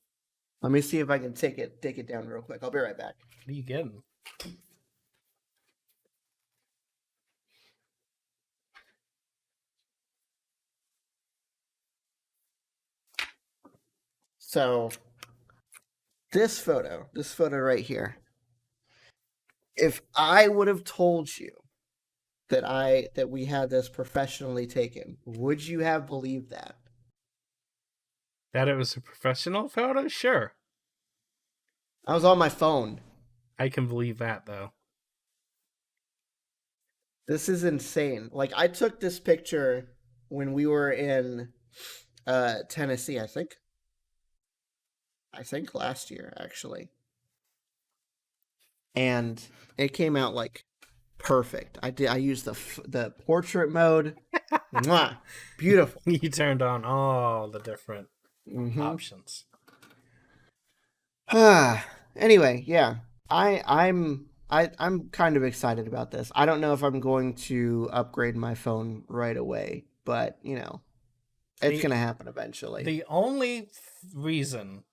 Let me see if I can take it down real quick. I'll be right back. What are you getting? So this photo right here. If I would have told you that we had this professionally taken, would you have believed that? That it was a professional photo? Sure. I was on my phone. I can believe that, though. This is insane. Like I took this picture when we were in Tennessee, I think. I think last year actually. And it came out like perfect. I used the portrait mode. Mwah, beautiful. You turned on all the different Mhm. options. Anyway, yeah. I'm kind of excited about this. I don't know if I'm going to upgrade my phone right away, but it's The gonna happen eventually. the only reason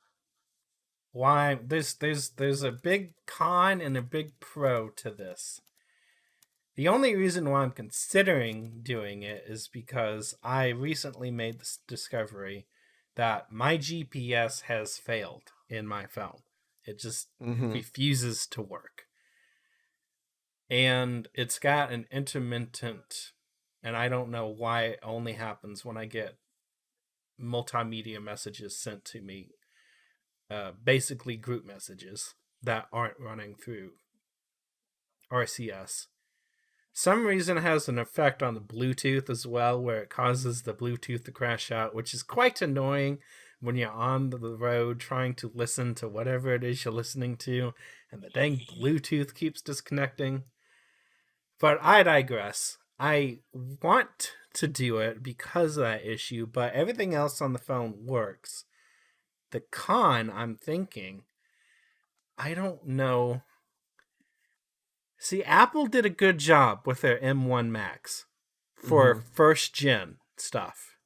why there's a big con and a big pro to this. The only reason why I'm considering doing it is because I recently made this discovery that my GPS has failed in my phone. It just Mm-hmm. refuses to work. And it's got an intermittent, and I don't know why it only happens when I get multimedia messages sent to me, basically group messages that aren't running through RCS. Some reason it has an effect on the Bluetooth as well, where it causes the Bluetooth to crash out, which is quite annoying when you're on the road trying to listen to whatever it is you're listening to, and the dang Bluetooth keeps disconnecting. But I digress. I want to do it because of that issue, but everything else on the phone works. The con, I'm thinking, I don't know. See, Apple did a good job with their M1 Max for Mm-hmm. first gen stuff.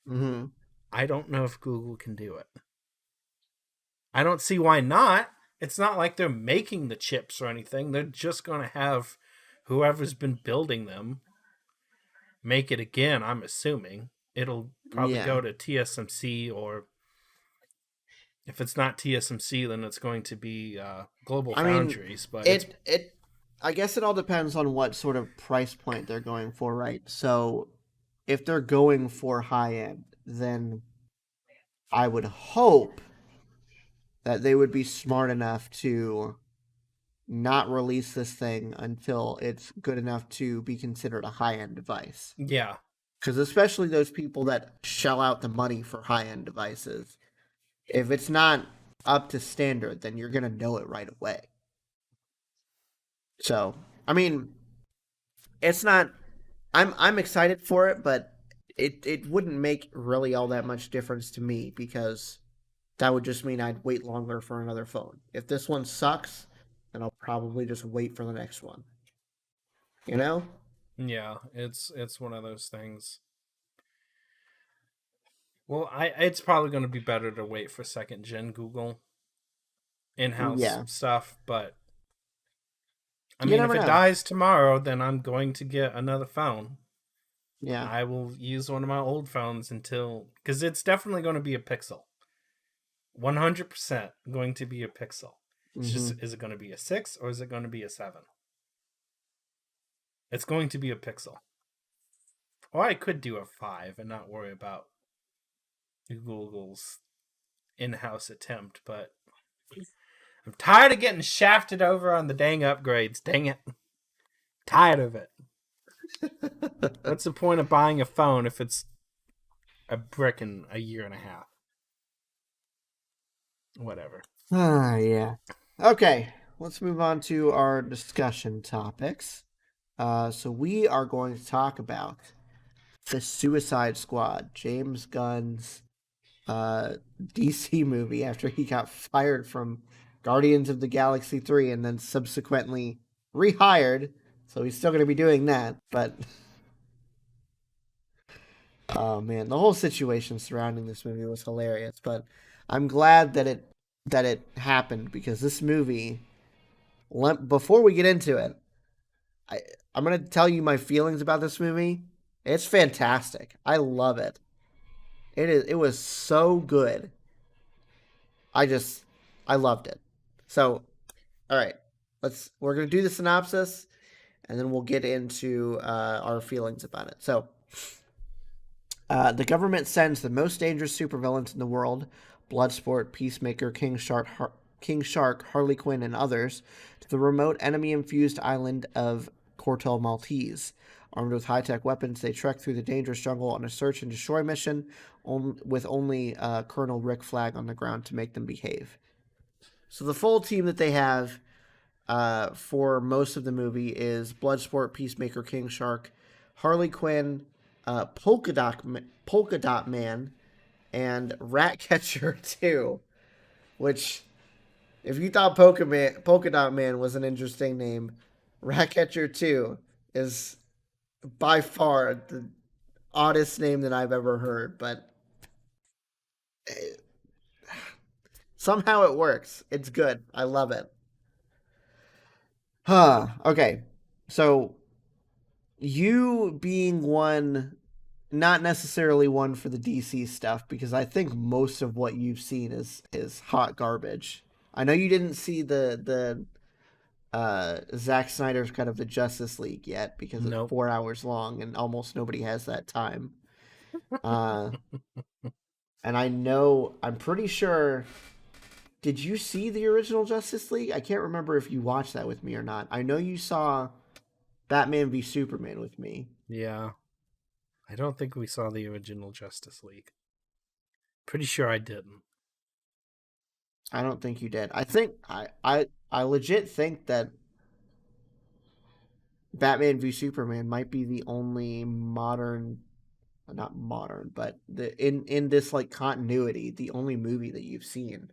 Mm-hmm. I don't know if Google can do it. I don't see why not. It's not like they're making the chips or anything. They're just going to have whoever's been building them make it again, I'm assuming. It'll probably Yeah. go to TSMC, or if it's not TSMC, then it's going to be Global I mean, Foundries. But it's it I guess it all depends on what sort of price point they're going for, right? So if they're going for high end, then I would hope that they would be smart enough to not release this thing until it's good enough to be considered a high end device. yeah, Because especially those people that shell out the money for high end devices, if it's not up to standard, then you're gonna know it right away. So, I mean, it's not. I'm excited for it, but it wouldn't make really all that much difference to me because that would just mean I'd wait longer for another phone. If this one sucks, then I'll probably just wait for the next one. You know? yeah, it's one of those things. Well, it's probably going to be better to wait for second gen Google in-house Yeah. stuff, but I You mean, if never it know. dies tomorrow, then I'm going to get another phone. Yeah. I will use one of my old phones until, because it's definitely going to be a Pixel. 100% going to be a Pixel. It's just, Mm-hmm. is it going to be a 6 or is it going to be a 7? It's going to be a Pixel. Or I could do a 5 and not worry about Google's in-house attempt, but I'm tired of getting shafted over on the dang upgrades. Dang it. Tired of it. What's the point of buying a phone if it's a brick in a year and a half? Whatever. Yeah. Okay, let's move on to our discussion topics. So we are going to talk about the Suicide Squad, James Gunn's uh, DC movie after he got fired from Guardians of the Galaxy 3 and then subsequently rehired. So he's still going to be doing that. But, oh man, the whole situation surrounding this movie was hilarious. But I'm glad that it happened because this movie, before we get into it, I, I'm going to tell you my feelings about this movie. It's fantastic. I love it. It was so good. I just I loved it. So, all right, we're gonna do the synopsis, and then we'll get into our feelings about it. So, the government sends the most dangerous supervillains in the world, Bloodsport, Peacemaker, King Shark, Harley Quinn, and others, to the remote enemy-infused island of Cortel Maltese. Armed with high-tech weapons, they trek through the dangerous jungle on a search and destroy mission, with only Colonel Rick Flag on the ground to make them behave. So the full team that they have for most of the movie is Bloodsport, Peacemaker, King Shark, Harley Quinn, Polka Dot Man, and Ratcatcher 2, which, if you thought Polka Dot Man was an interesting name, Ratcatcher 2 is by far the oddest name that I've ever heard, but somehow it works. It's good. I love it. Okay. So you being one, not necessarily one for the DC stuff, because I think most of what you've seen is hot garbage. I know you didn't see the Zack Snyder's cut of the Justice League yet because it's Nope. 4 hours long and almost nobody has that time. Uh, and I'm pretty sure. Did you see the original Justice League? I can't remember if you watched that with me or not. I know you saw Batman v Superman with me. Yeah. I don't think we saw the original Justice League. Pretty sure I didn't. I don't think you did. I legit think that Batman v Superman might be the only modern, not modern, but in this like continuity, the only movie that you've seen.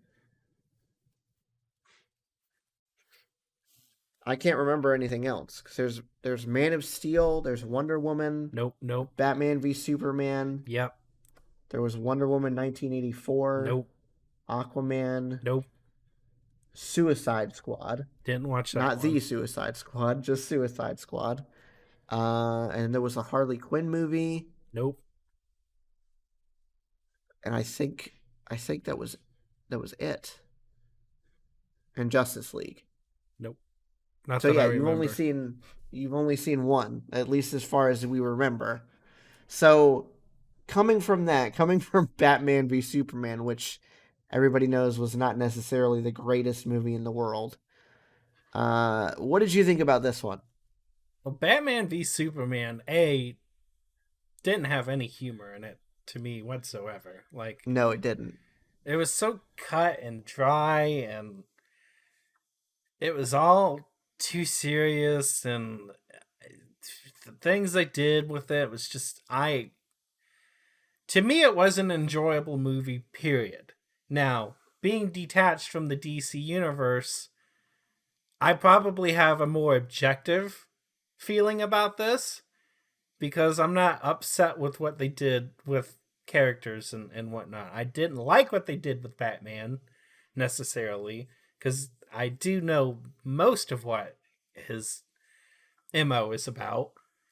I can't remember anything else because there's Man of Steel, there's Wonder Woman, Nope. Batman v Superman. Yep. There was Wonder Woman 1984. Nope. Aquaman. Nope. Suicide Squad. Didn't watch that Not one. the Suicide Squad, just Suicide Squad. And there was a Harley Quinn movie. Nope. And I think that was it. And Justice League. Nope. Not So that yeah, I remember. you've only seen one, at least as far as we remember. So coming from Batman v Superman, which everybody knows was not necessarily the greatest movie in the world. What did you think about this one? Well, Batman v Superman, didn't have any humor in it to me whatsoever. Like, No, it didn't. it was so cut and dry, and it was all too serious, and the things they did with it was just to me it was an enjoyable movie, period. Now, being detached from the DC universe, I probably have a more objective feeling about this because I'm not upset with what they did with characters and whatnot. I didn't like what they did with Batman necessarily because I do know most of what his MO is about.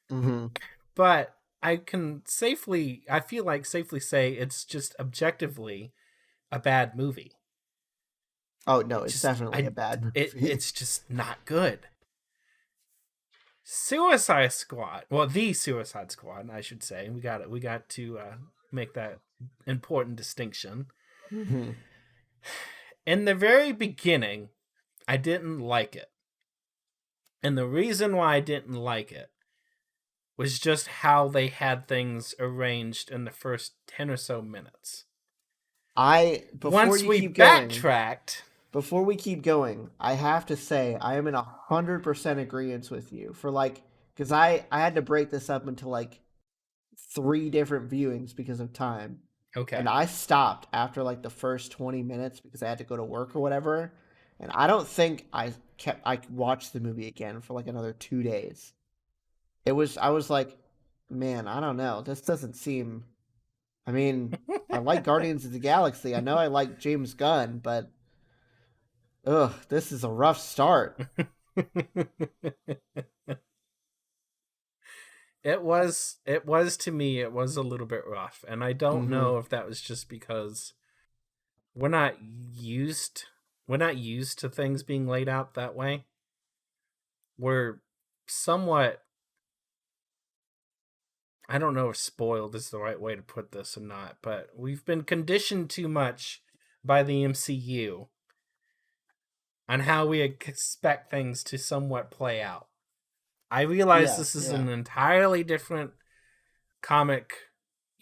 Mm-hmm. But I feel like safely say it's just objectively a bad movie. Oh no, it's definitely a bad movie. It's just not good. Suicide Squad. Well, the Suicide Squad, I should say. We got to make that important distinction. Mm-hmm. In the very beginning, I didn't like it. And the reason why I didn't like it was just how they had things arranged in the first 10 or so minutes. I before Once you we keep going, backtracked, before we keep going, I have to say I am in 100% agreement with you for like because I had to break this up into like three different viewings because of time, and okay. I stopped after like the first 20 minutes because I had to go to work or whatever, and I don't think I watched the movie again for like another 2 days. I was like, man, I don't know, this doesn't seem. I mean, I like Guardians of the Galaxy. I know I like James Gunn, but ugh, this is a rough start. It was to me, it was a little bit rough, and I don't Mm-hmm. know if that was just because we're not used we're not used to things being laid out that way. We're somewhat, I don't know if spoiled is the right way to put this or not, but we've been conditioned too much by the MCU on how we expect things to somewhat play out. I realize Yeah, this is yeah. an entirely different comic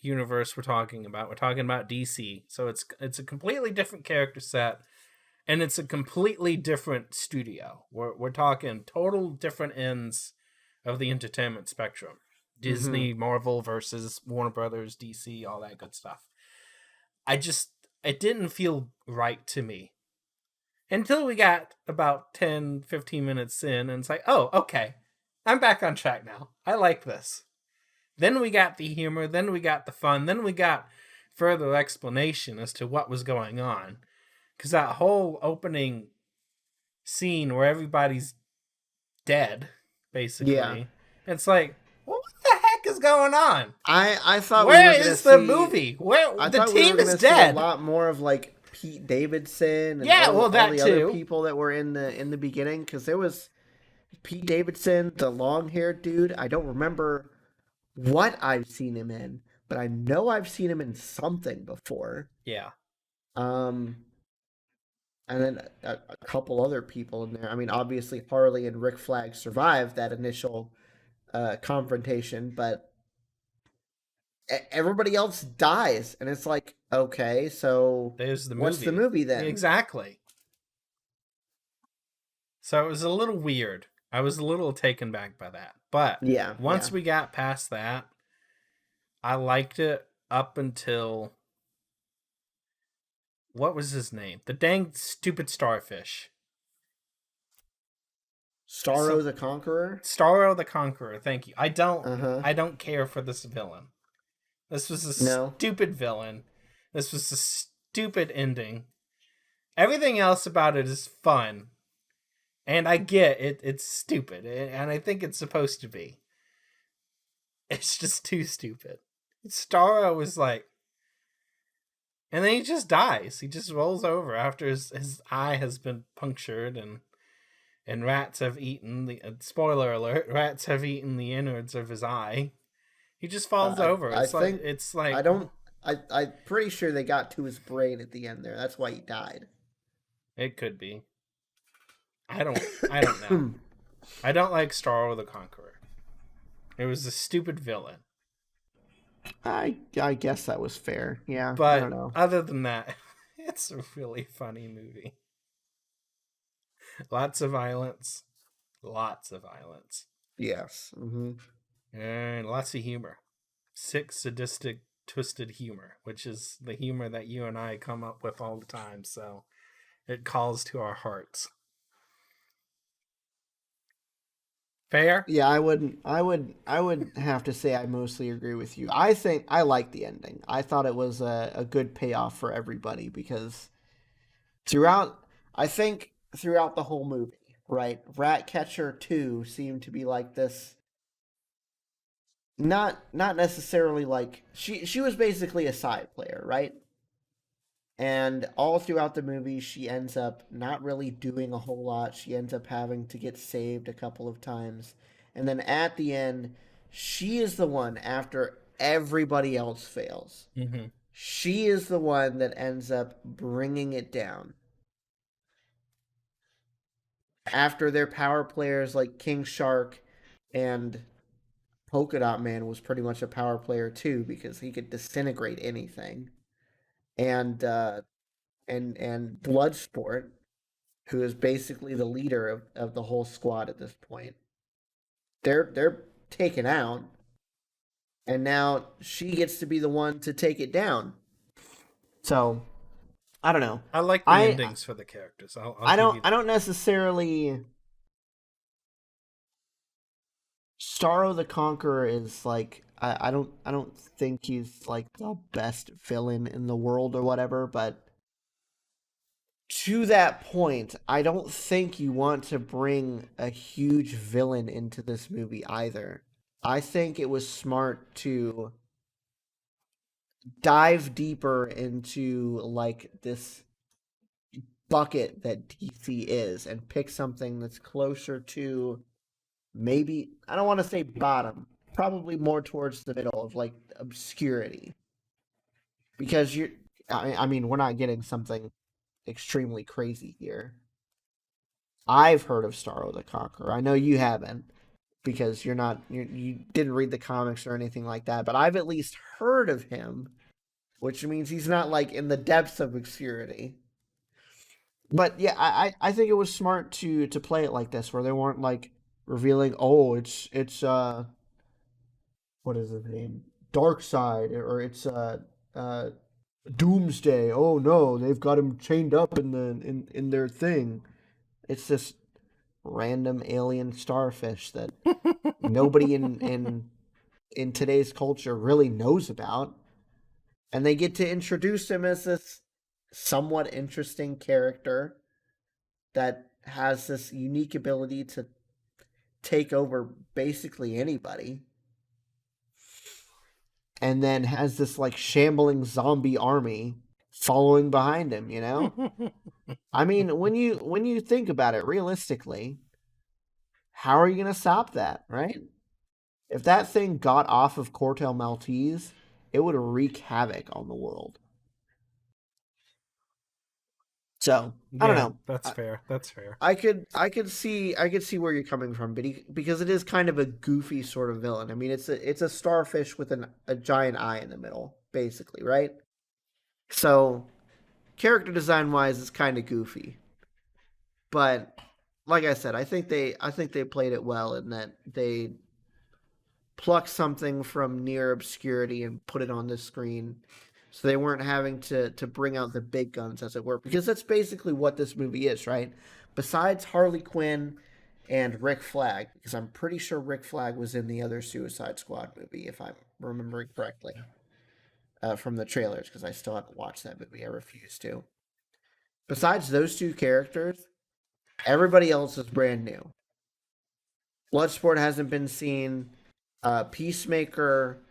universe we're talking about. We're talking about DC. So it's a completely different character set, and it's a completely different studio. We're talking total different ends of the entertainment spectrum. Mm-hmm. Disney, Marvel versus Warner Brothers, DC, all that good stuff. I just it didn't feel right to me until we got about 10, 15 minutes in, and it's like, "Oh, okay. I'm back on track now. I like this." Then we got the humor, then we got the fun, then we got further explanation as to what was going on. Because that whole opening scene where everybody's dead, Yeah. basically, it's like, well, what the heck is going on? I thought we Where were gonna is the see. movie? Where I the thought we were team is gonna see a dead? lot more of like Pete Davidson and Yeah, well, all that the other too. people that were in the beginning because there was Pete Davidson, the long haired dude. I don't remember what I've seen him in, but I know I've seen him in something before. Yeah, Um, and then a couple other people in there. I mean, obviously Harley and Rick Flag survived that initial confrontation, but everybody else dies, and it's like, okay, so there's the what's the movie. movie then? Exactly. So it was a little weird. I was a little taken back by that. But Yeah, once yeah. we got past that, I liked it up until, what was his name? The dang stupid starfish. Starro So the Conqueror. Starro the Conqueror. Thank you. I don't Uh huh. I don't care for this villain. This was a No. stupid villain. This was a stupid ending. Everything else about it is fun, and I get it. It's stupid, and I think it's supposed to be. It's just too stupid. Starro was like, and then he just dies. He just rolls over after his eye has been punctured, and rats have eaten the, spoiler alert, rats have eaten the innards of his eye. He just falls over. I think It's I like don't. I'm pretty sure they got to his brain at the end there. That's why he died. it could be. I don't know. I don't like Starro the Conqueror. It was a stupid villain. I guess that was fair. Yeah, I don't But know. other than that, it's a really funny movie. Lots of violence. Lots of violence. Yes. Mm-hmm. And lots of humor. Sick, sadistic, twisted humor, which is the humor that you and I come up with all the time. So it calls to our hearts. Fair? Yeah, I would have to say I mostly agree with you. I think I like the ending. I thought it was a good payoff for everybody because throughout, I think throughout the whole movie, right, Ratcatcher 2 seemed to be like this. Not necessarily like she was basically a side player, right? And all throughout the movie, she ends up not really doing a whole lot. She ends up having to get saved a couple of times. And then at the end, she is the one, after everybody else fails, Mm-hmm. she is the one that ends up bringing it down. After their power players like King Shark and Polka Dot Man was pretty much a power player too because he could disintegrate anything. and Bloodsport, who is basically the leader of the whole squad at this point. They're taken out, and now she gets to be the one to take it down. So I don't know. I like the I endings for the characters. I'll give you that. I don't necessarily. Starro the Conqueror is like I don't think he's like the best villain in the world or whatever, but to that point, I don't think you want to bring a huge villain into this movie either. I think it was smart to dive deeper into like this bucket that DC is and pick something that's closer to maybe, I don't want to say bottom, probably more towards the middle of like obscurity. Because I mean, we're not getting something extremely crazy here. I've heard of Starro the Conqueror. I know you haven't because you didn't read the comics or anything like that, but I've at least heard of him, which means he's not like in the depths of obscurity. But yeah, I think it was smart to play it like this, where they weren't like revealing, oh, it's what is his name, Dark Side, or it's uh Doomsday. Oh no, they've got him chained up in their thing. It's this random alien starfish that nobody in today's culture really knows about, and they get to introduce him as this somewhat interesting character that has this unique ability to take over basically anybody, and then has this like shambling zombie army following behind him, you know? I mean, when you think about it realistically, how are you going to stop that, right? If that thing got off of Cortel Maltese, it would wreak havoc on the world. So, I don't know. That's fair. That's fair. I could see where you're coming from, but because it is kind of a goofy sort of villain. I mean, it's a starfish with a giant eye in the middle, basically, right? So, character design wise, it's kind of goofy. But like I said, I think they played it well in that they plucked something from near obscurity and put it on the screen, so they weren't having to bring out the big guns, as it were, because that's basically what this movie is, right? Besides Harley Quinn and Rick Flag, because I'm pretty sure Rick Flag was in the other Suicide Squad movie, if I'm remembering correctly, from the trailers, because I still haven't watched that movie. I refuse to. Besides those two characters, everybody else is brand new. Bloodsport hasn't been seen. Peacemaker,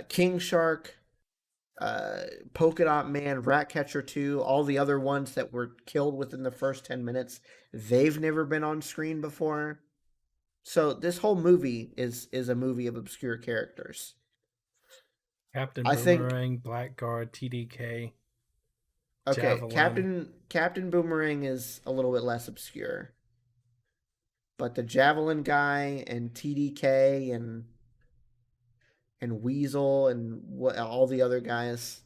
King Shark, Polka Dot Man, Ratcatcher 2, all the other ones that were killed within the first 10 minutes, they've never been on screen before. So this whole movie is a movie of obscure characters. Captain Boomerang, Blackguard, TDK. Okay, Javelin. Captain Boomerang is a little bit less obscure. But the Javelin guy and TDK and Weasel and what all the other guys,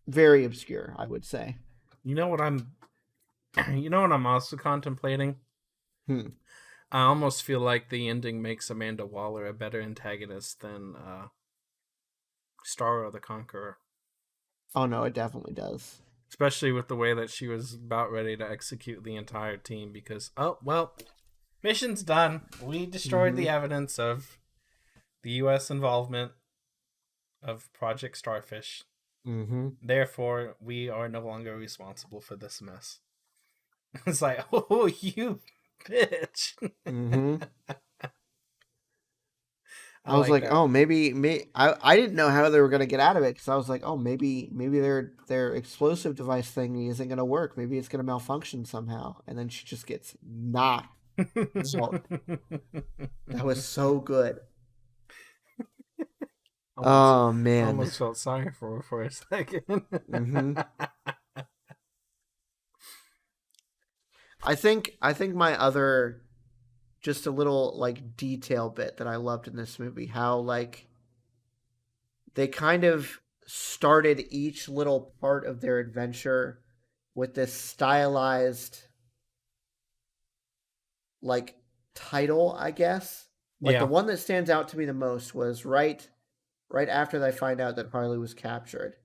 very obscure, I would say. You know what I'm also contemplating? I almost feel like the ending makes Amanda Waller a better antagonist than Starro the Conqueror. Oh no, it definitely does. Especially with the way that she was about ready to execute the entire team because, oh, well, mission's done. We destroyed the evidence of the U.S. involvement of Project Starfish. Therefore, we are no longer responsible for this mess. It's like, oh, you bitch. I was like, oh, maybe I didn't know how they were gonna get out of it, because I was like, oh, maybe their explosive device thing isn't gonna work. Maybe it's gonna malfunction somehow, and then she just gets knocked out. That was so good. Oh man, I almost felt sorry for her for a second. I think my other, just a little like detail bit that I loved in this movie, how like they kind of started each little part of their adventure with this stylized like title, I guess. Like the Yeah. one that stands out to me the most was right after they find out that Harley was captured.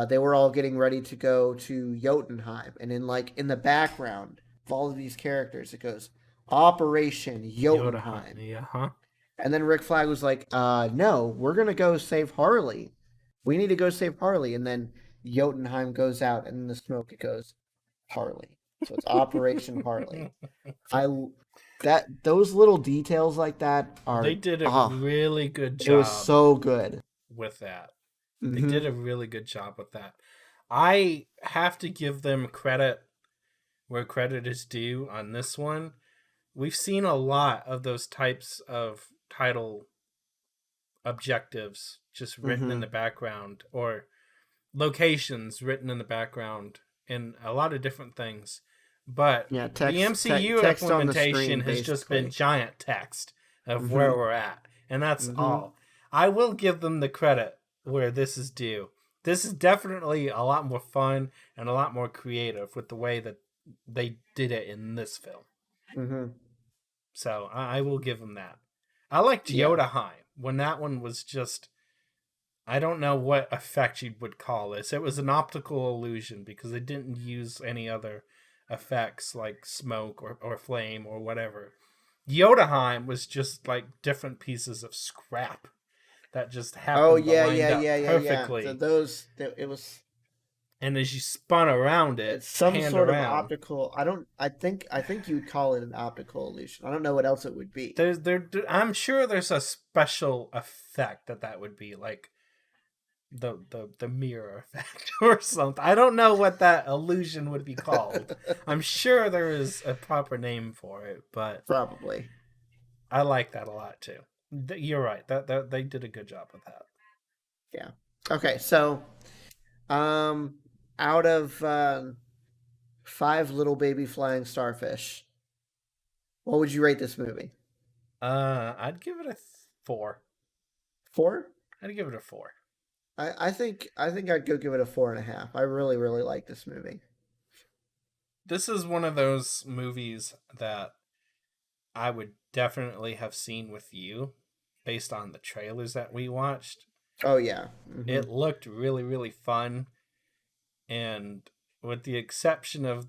They were all getting ready to go to Jotunheim, and in the background of all of these characters, it goes Operation Yoda. Jotunheim. Yeah. Huh. And then Rick Flag was like, no, we're gonna go save Harley. We need to go save Harley. And then Jotunheim goes out, and in the smoke it goes Harley. So it's Operation Harley. I that those little details like that They are did a really good it was job so good. with that. They Mm-hmm. did a really good job with that. I have to give them credit where credit is due on this one. We've seen a lot of those types of title objectives just written in Mm-hmm. the background, or locations written in the background in a lot of different things. But Yeah, the MCU text on the implementation screen, has just been basically. giant text of Mm-hmm. where we're at. And that's Mm-hmm. all. I will give them the credit where this is due. This is definitely a lot more fun and a lot more creative with the way that they did it in this film. Mm-hmm. So I will give them that. I liked Yeah. Yodaheim when that one was just, I don't know what effect you would call this. It was an optical illusion because they didn't use any other effects like smoke or flame or whatever. Yodaheim was just like different pieces of scrap that just Oh happened to yeah, lined yeah, up yeah, yeah, yeah. perfectly. It was And as you spun around it, it's some panned sort of around, optical. I think you would call it an optical illusion. I don't know what else it would be. I'm sure there's a special effect that would be like the mirror effect or something. I don't know what that illusion would be called. I'm sure there is a proper name for it, but Probably. I like that a lot too. You're right. That they did a good job with that. Yeah. Okay, so um out of five little baby flying starfish, what would you rate this movie? I'd give it a 4. Four? I'd give it a 4. I think I'd go give it a 4.5. I really, really like this movie. This is one of those movies that I would definitely have seen with you based on the trailers that we watched. Oh yeah. Mm-hmm. It looked really, really fun. And with the exception of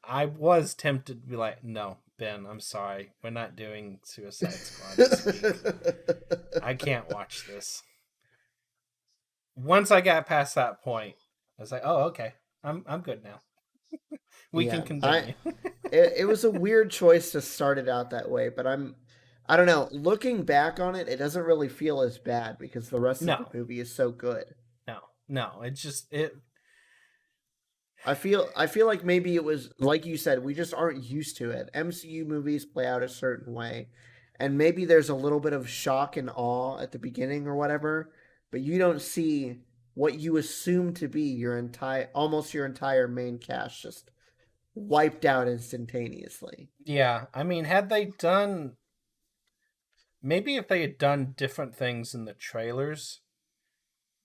I was tempted to be like, no, Ben, I'm sorry. We're not doing Suicide Squad this week. I can't watch this. Once I got past that point, I was like, oh, okay. I'm good now. We can Yeah. I continue. it was a weird choice to start it out that way, but I don't know. Looking back on it, it doesn't really feel as bad because the rest of the No, movie is so good. no. It's just it. I feel like maybe it was like you said, we just aren't used to it. MCU movies play out a certain way, and maybe there's a little bit of shock and awe at the beginning or whatever, but you don't see what you assume to be your entire main cast just wiped out instantaneously. Yeah, I mean, had they done maybe if they had done different things in the trailers,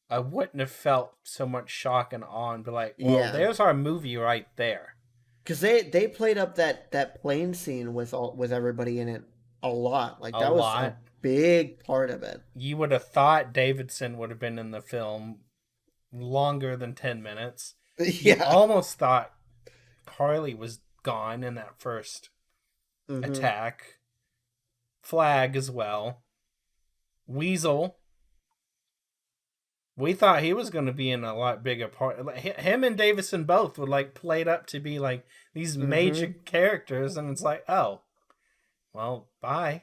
I wouldn't have felt so much shock and awe and be like, well, Yeah, there's our movie right there. because they played up that plane scene with everybody in it a lot. Like A that was a lot. big part of it. You would have thought Davidson would have been in the film longer than 10 minutes. You Yeah. almost thought Harley was gone in that first attack. Flag as well. Weasel. We thought he was going to be in a lot bigger part. Him and Davison both were like played up to be like these major characters, and it's like, oh, well, bye.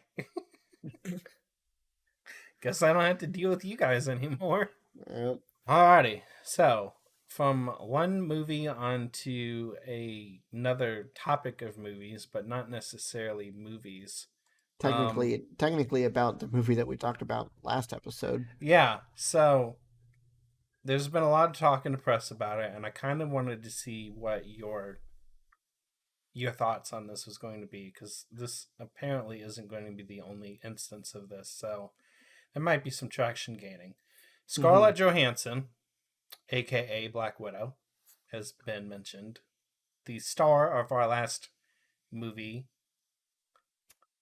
Guess I don't have to deal with you guys anymore. Yep. Alrighty, so from one movie on to another topic of movies, but not necessarily movies. Technically about the movie that we talked about last episode. Yeah, so there's been a lot of talk in the press about it, and I kind of wanted to see what your thoughts on this was going to be, because this apparently isn't going to be the only instance of this, so there might be some traction gaining. Mm-hmm. Scarlett Johansson, aka Black Widow, has been mentioned. The star of our last movie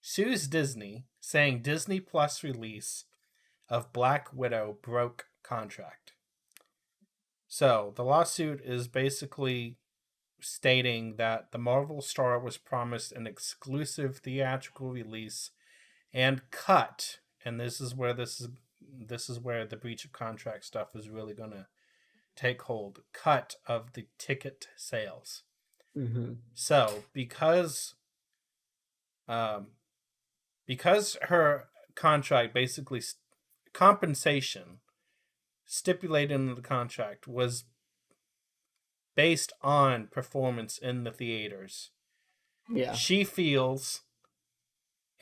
sues Disney, saying Disney Plus release of Black Widow broke contract. So the lawsuit is basically stating that the Marvel star was promised an exclusive theatrical release and cut, and this is where the breach of contract stuff is really going to take hold. Cut of the ticket sales. Mm-hmm. So um, because her contract basically compensation stipulated in the contract was based on performance in the theaters. Yeah. She feels,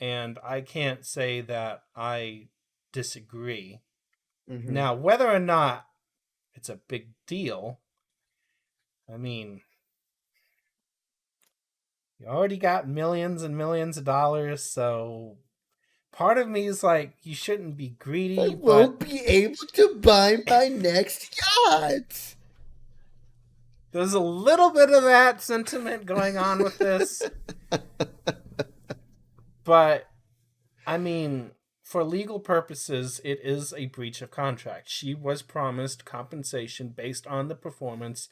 and I can't say that I disagree. Mm-hmm. Now, whether or not it's a big deal, I mean, you already got millions and millions of dollars, so part of me is like, you shouldn't be I greedy, but won't be able to buy my next yacht. there's a little bit of that sentiment going on with this. But, I mean, for legal purposes, it is a breach of contract. She was promised compensation based on the performance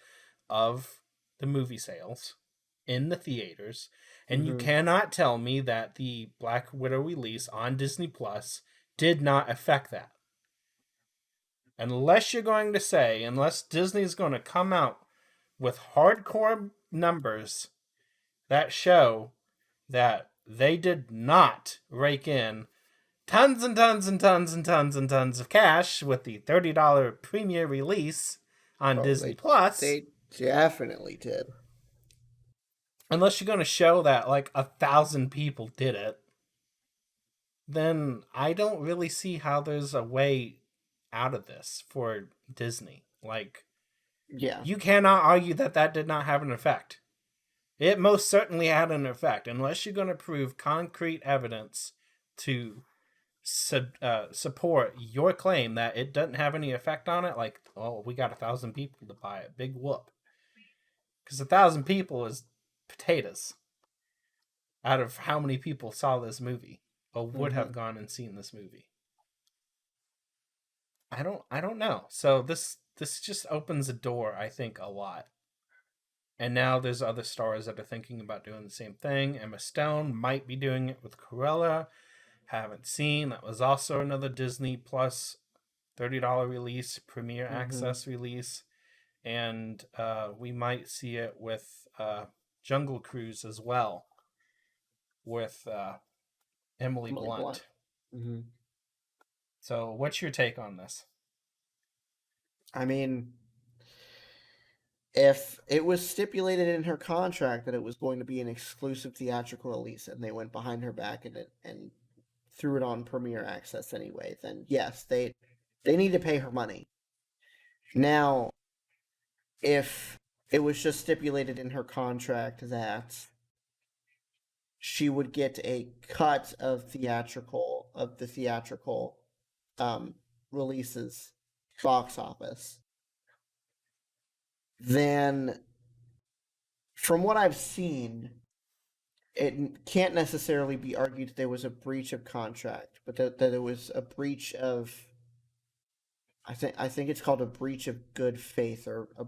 of the movie sales in the theaters. And you Mm-hmm. cannot tell me that the Black Widow release on Disney Plus did not affect that. Unless you're going to say, unless Disney's going to come out with hardcore numbers that show that they did not rake in tons and tons and tons and tons and tons of cash with the $30 premiere release on Oh, Disney Plus. they definitely did. Unless you're going to show that like 1,000 people did it, then I don't really see how there's a way out of this for Disney. Like, Yeah. you cannot argue that that did not have an effect. It most certainly had an effect, unless you're going to prove concrete evidence to support your claim that it doesn't have any effect on it. Like, oh, we got 1,000 people to buy it. Big whoop. Because 1,000 people is potatoes out of how many people saw this movie or would have gone and seen this movie. I don't know. So this just opens a door, I think, a lot. And now there's other stars that are thinking about doing the same thing. Emma Stone might be doing it with Cruella. Haven't seen. That was also another Disney Plus $30 release, premiere access release. And we might see it with Jungle Cruise as well, with Emily Blunt. Mm-hmm. So what's your take on this? I mean, if it was stipulated in her contract that it was going to be an exclusive theatrical release, and they went behind her back and threw it on premiere access anyway, then yes, they need to pay her money. Now, if it was just stipulated in her contract that she would get a cut of the theatrical releases box office, then from what I've seen, it can't necessarily be argued that there was a breach of contract, but that there was a breach of, I think it's called a breach of good faith, or a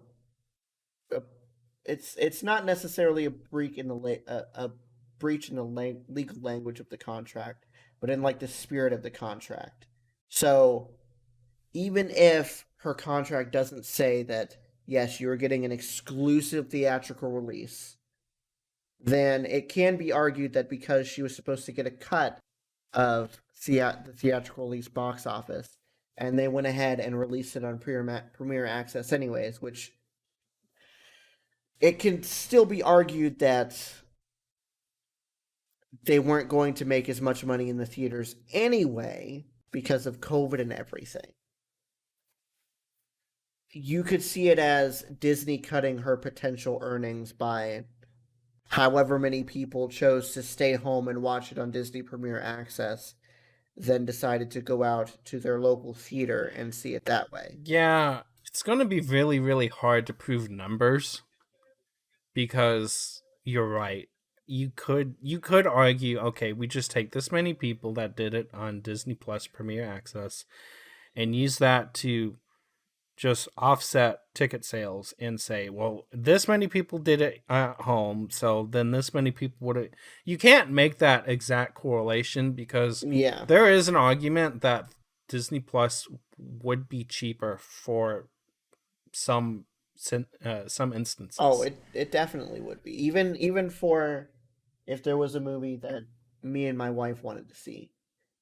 it's not necessarily a breach in a breach in the legal language of the contract, but in like the spirit of the contract. So even if her contract doesn't say that yes, you're getting an exclusive theatrical release, then it can be argued that because she was supposed to get a cut of the theatrical release box office, and they went ahead and released it on premiere access anyways, which it can still be argued that they weren't going to make as much money in the theaters anyway because of COVID and everything. You could see it as Disney cutting her potential earnings by however many people chose to stay home and watch it on Disney Premier Access, then decided to go out to their local theater and see it that way. Yeah, it's going to be really, really hard to prove numbers because you're right. You could argue, okay, we just take this many people that did it on Disney Plus Premier Access and use that to just offset ticket sales and say, well, this many people did it at home, so then this many people would. You can't make that exact correlation because Yeah. there is an argument that Disney Plus would be cheaper for some instances. Oh, it definitely would be. Even for if there was a movie that me and my wife wanted to see.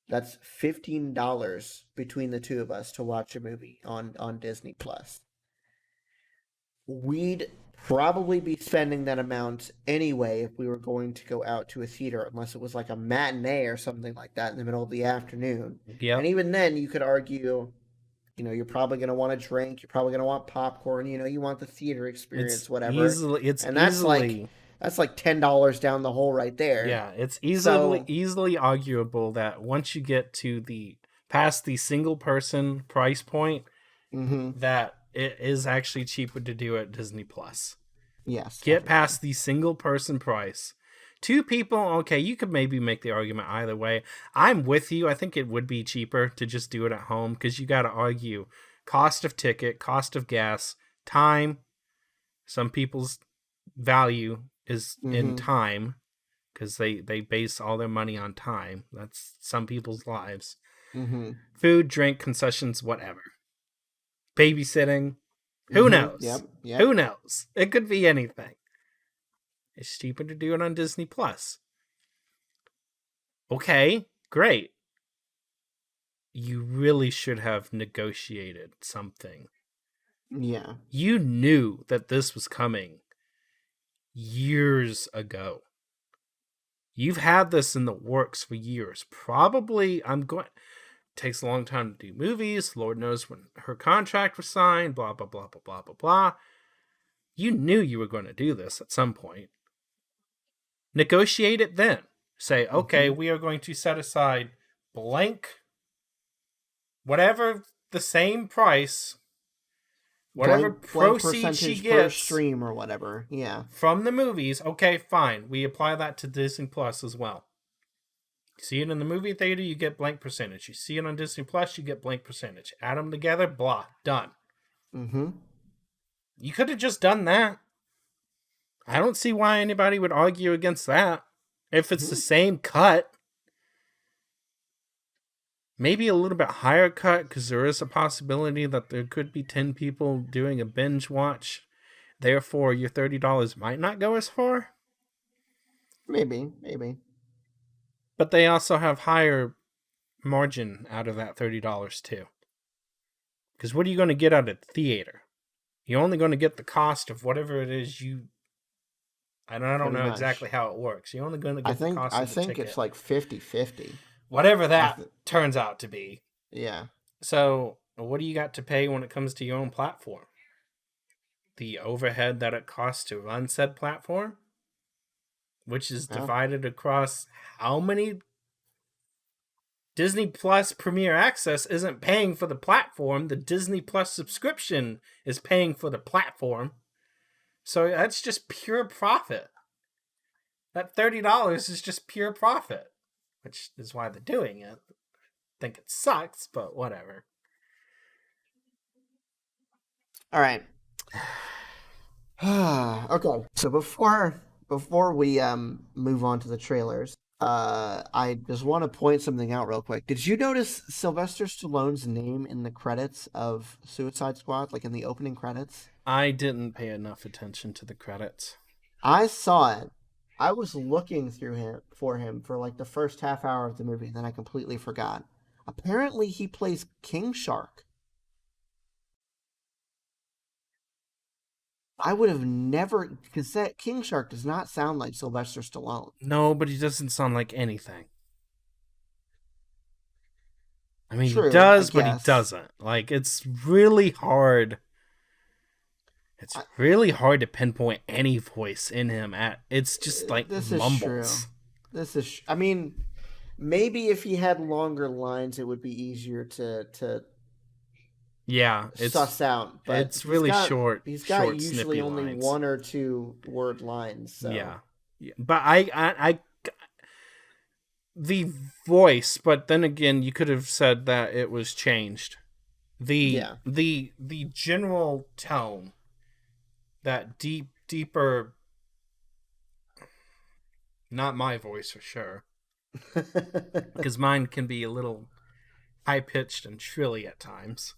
That's $15 between the two of us to watch a movie on Disney Plus. We'd probably be spending that amount anyway if we were going to go out to a theater, unless it was like a matinee or something like that in the middle of the afternoon. Yep. And even then, you could argue, you're probably going to want a drink, you're probably going to want popcorn, you want the theater experience, whatever. And that's like $10 down the hole right there. Yeah, it's easily arguable that once you get to past the single person price point, that it is actually cheaper to do at Disney Plus. Yes. Get past the single person price. 2 people, okay, you could maybe make the argument either way. I'm with you. I think it would be cheaper to just do it at home because you got to argue cost of ticket, cost of gas, time. Some people's value is in time because they base all their money on time. That's some people's lives. Food, drink, concessions, whatever. Babysitting. Who knows? Yep. Who knows? It could be anything. It's cheaper to do it on Disney Plus. Okay, great. You really should have negotiated something. Yeah. You knew that this was coming years ago. You've had this in the works for years. Probably, takes a long time to do movies. Lord knows when her contract was signed, blah, blah, blah, blah, blah, blah, blah. You knew you were going to do this at some point. Negotiate it then. Say, okay, we are going to set aside blank, whatever the same price, whatever proceeds she gets per stream or whatever. Yeah. From the movies. Okay, fine. We apply that to Disney Plus as well. You see it in the movie theater, you get blank percentage. You see it on Disney Plus, you get blank percentage. Add them together, blah, done. You could have just done that. I don't see why anybody would argue against that. If it's the same cut, maybe a little bit higher cut, because there is a possibility that there could be 10 people doing a binge watch. Therefore, your $30 might not go as far. Maybe. But they also have higher margin out of that $30 too. Because what are you going to get out of the theater? You're only going to get the cost of whatever it is I don't know exactly how it works. You're only going to get the cost of the ticket. I think it's like 50-50. Whatever that turns out to be. Yeah. So, what do you got to pay when it comes to your own platform? The overhead that it costs to run said platform? Which is divided across how many? Disney Plus Premier Access isn't paying for the platform. The Disney Plus subscription is paying for the platform. So that's just pure profit. That $30 is just pure profit, which is why they're doing it. I think it sucks, but whatever. All right. Okay. So before we move on to the trailers, I just want to point something out real quick. Did you notice Sylvester Stallone's name in the credits of Suicide Squad, like in the opening credits? I didn't pay enough attention to the credits. I saw it. I was looking for him for like the first half hour of the movie, and then I completely forgot. Apparently, he plays King Shark. I would have never, because that King Shark does not sound like Sylvester Stallone. No, but he doesn't sound like anything. I mean, True, he does, but he doesn't. Like, it's really hard. It's really hard to pinpoint any voice in him. It's just like this mumbles. Is true. This is, I mean, maybe if he had longer lines, it would be easier to Yeah, suss out. But it's really short. He's got Short, usually snippy only lines. 1 or 2 word lines. So. Yeah. But I the voice. But then again, you could have said that it was changed. The general tone, that deeper. Not my voice for sure, because mine can be a little high pitched and shrilly at times.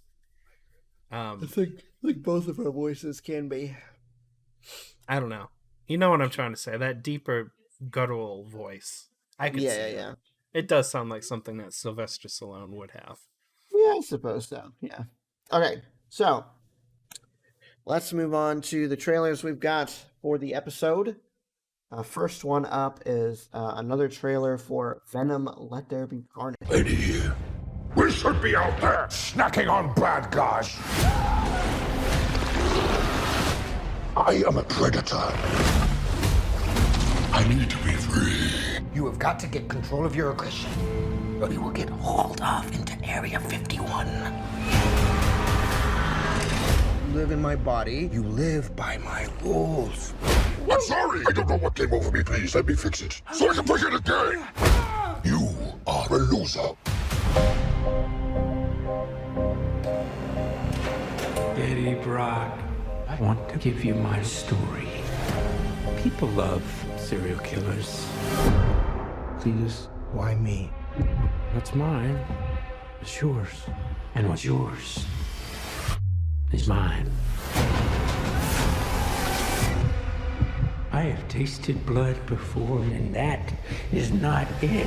I think both of our voices can be. I don't know. You know what I'm trying to say? That deeper guttural voice. I could see it. Yeah. It does sound like something that Sylvester Stallone would have. Yeah, I suppose so. Yeah. Okay, so let's move on to the trailers we've got for the episode. First one up is another trailer for Venom: Let There Be Carnage. Lady, we should be out there snacking on bad guys. I am a predator. I need to be free. You have got to get control of your aggression. We will get hauled off into Area 51. You live in my body. You live by my rules. I'm sorry. I don't know what came over me. Please let me fix it so I can play it again. You are a loser. Eddie Brock, I want to give you my story. People love serial killers. Please, why me? What's mine is yours, and what's yours is mine. I have tasted blood before, and that is not it.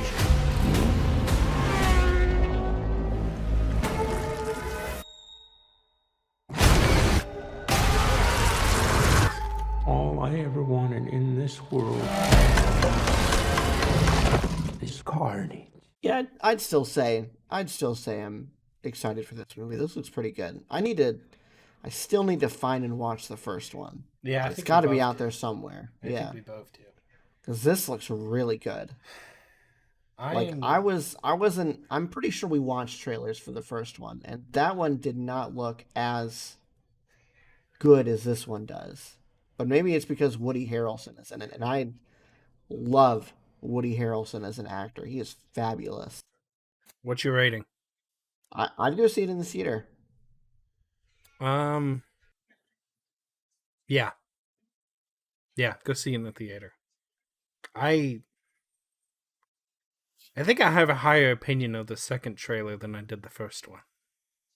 All I ever wanted in this world is carnage. Yeah, I'd still say I'm excited for this movie. This looks pretty good. I still need to find and watch the first one. Yeah, it's got to be out there somewhere. I think we both do. Because this looks really good. I'm pretty sure we watched trailers for the first one, and that one did not look as good as this one does. But maybe it's because Woody Harrelson is in it, and I love Woody Harrelson as an actor. He is fabulous. What's your rating? I'd go see it in the theater. Yeah, go see it in the theater. I think I have a higher opinion of the second trailer than I did the first one.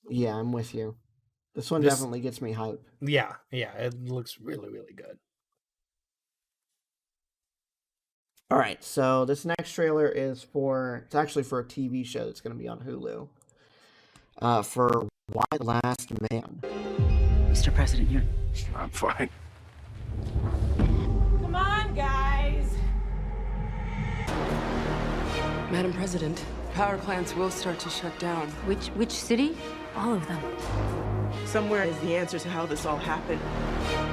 Yeah, I'm with you. This one definitely gets me hype. Yeah, it looks really, really good. All right, so this next trailer is it's actually for a TV show that's going to be on Hulu. For Why Last Man. Mr. President, you're... I'm fine. Come on, guys. Madam President, power plants will start to shut down. Which city? All of them. Somewhere is the answer to how this all happened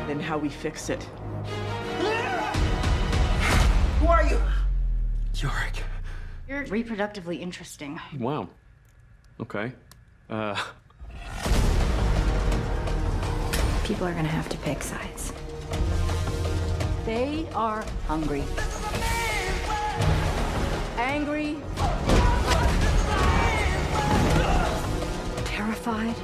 and how we fix it. Who are you? Yorick. You're reproductively interesting. Wow. Okay. People are gonna have to pick sides. They are hungry. Angry. Terrified.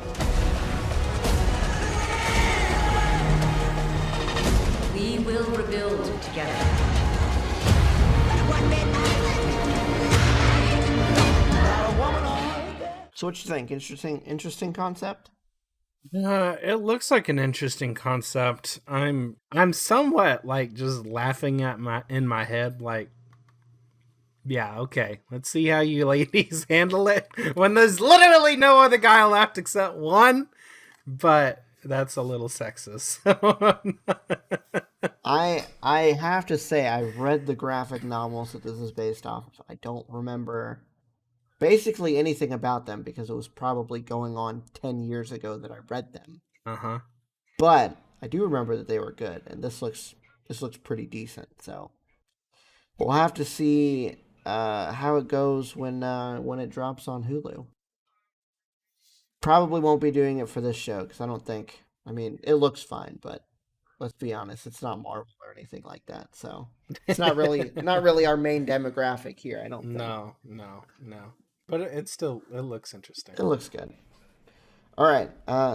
We will rebuild together. So what you think? Interesting concept? It looks like an interesting concept. I'm somewhat like just laughing in my head, like, yeah, okay, let's see how you ladies handle it when there's literally no other guy left except one. But that's a little sexist. I have to say I've read the graphic novels that this is based off of. I don't remember basically anything about them because it was probably going on 10 years ago that I read them. Uh-huh. But I do remember that they were good, and this looks pretty decent. So we'll have to see how it goes when it drops on Hulu. Probably won't be doing it for this show because I don't think. I mean, it looks fine, but let's be honest, it's not Marvel or anything like that. So it's not really our main demographic here. I don't think. No. But it looks interesting. It looks good. All right.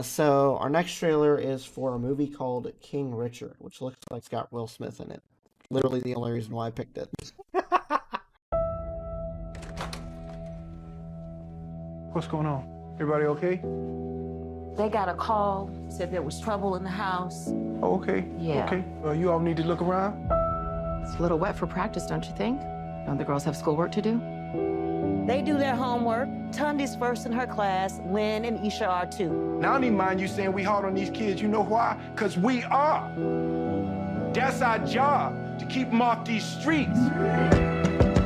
So our next trailer is for a movie called King Richard, which looks like it's got Will Smith in it. Literally the only reason why I picked it. What's going on? Everybody okay? They got a call, said there was trouble in the house. Oh, okay. Yeah. Okay. You all need to look around? It's a little wet for practice, don't you think? Don't the girls have schoolwork to do? They do their homework. Tundi's first in her class. Lynn and Isha are too. Now, I don't even mind you saying we hard on these kids. You know why? Because we are. That's our job, to keep them off these streets.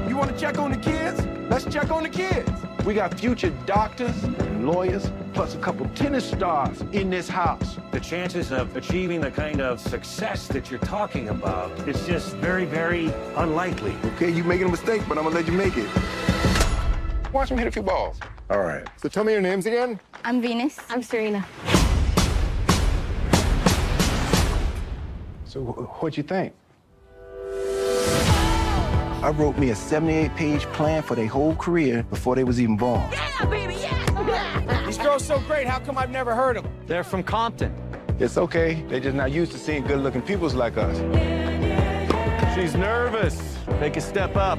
You want to check on the kids? Let's check on the kids. We got future doctors and lawyers, plus a couple tennis stars in this house. The chances of achieving the kind of success that you're talking about is just very, very unlikely. Okay, you making a mistake, but I'm gonna let you make it. Watch him hit a few balls. All right. So tell me your names again. I'm Venus. I'm Serena. So what'd you think? I wrote me a 78-page plan for their whole career before they was even born. Yeah, baby, yeah! These girls so great, how come I've never heard of them? They're from Compton. It's okay. They're just not used to seeing good-looking peoples like us. She's nervous. Take a step up.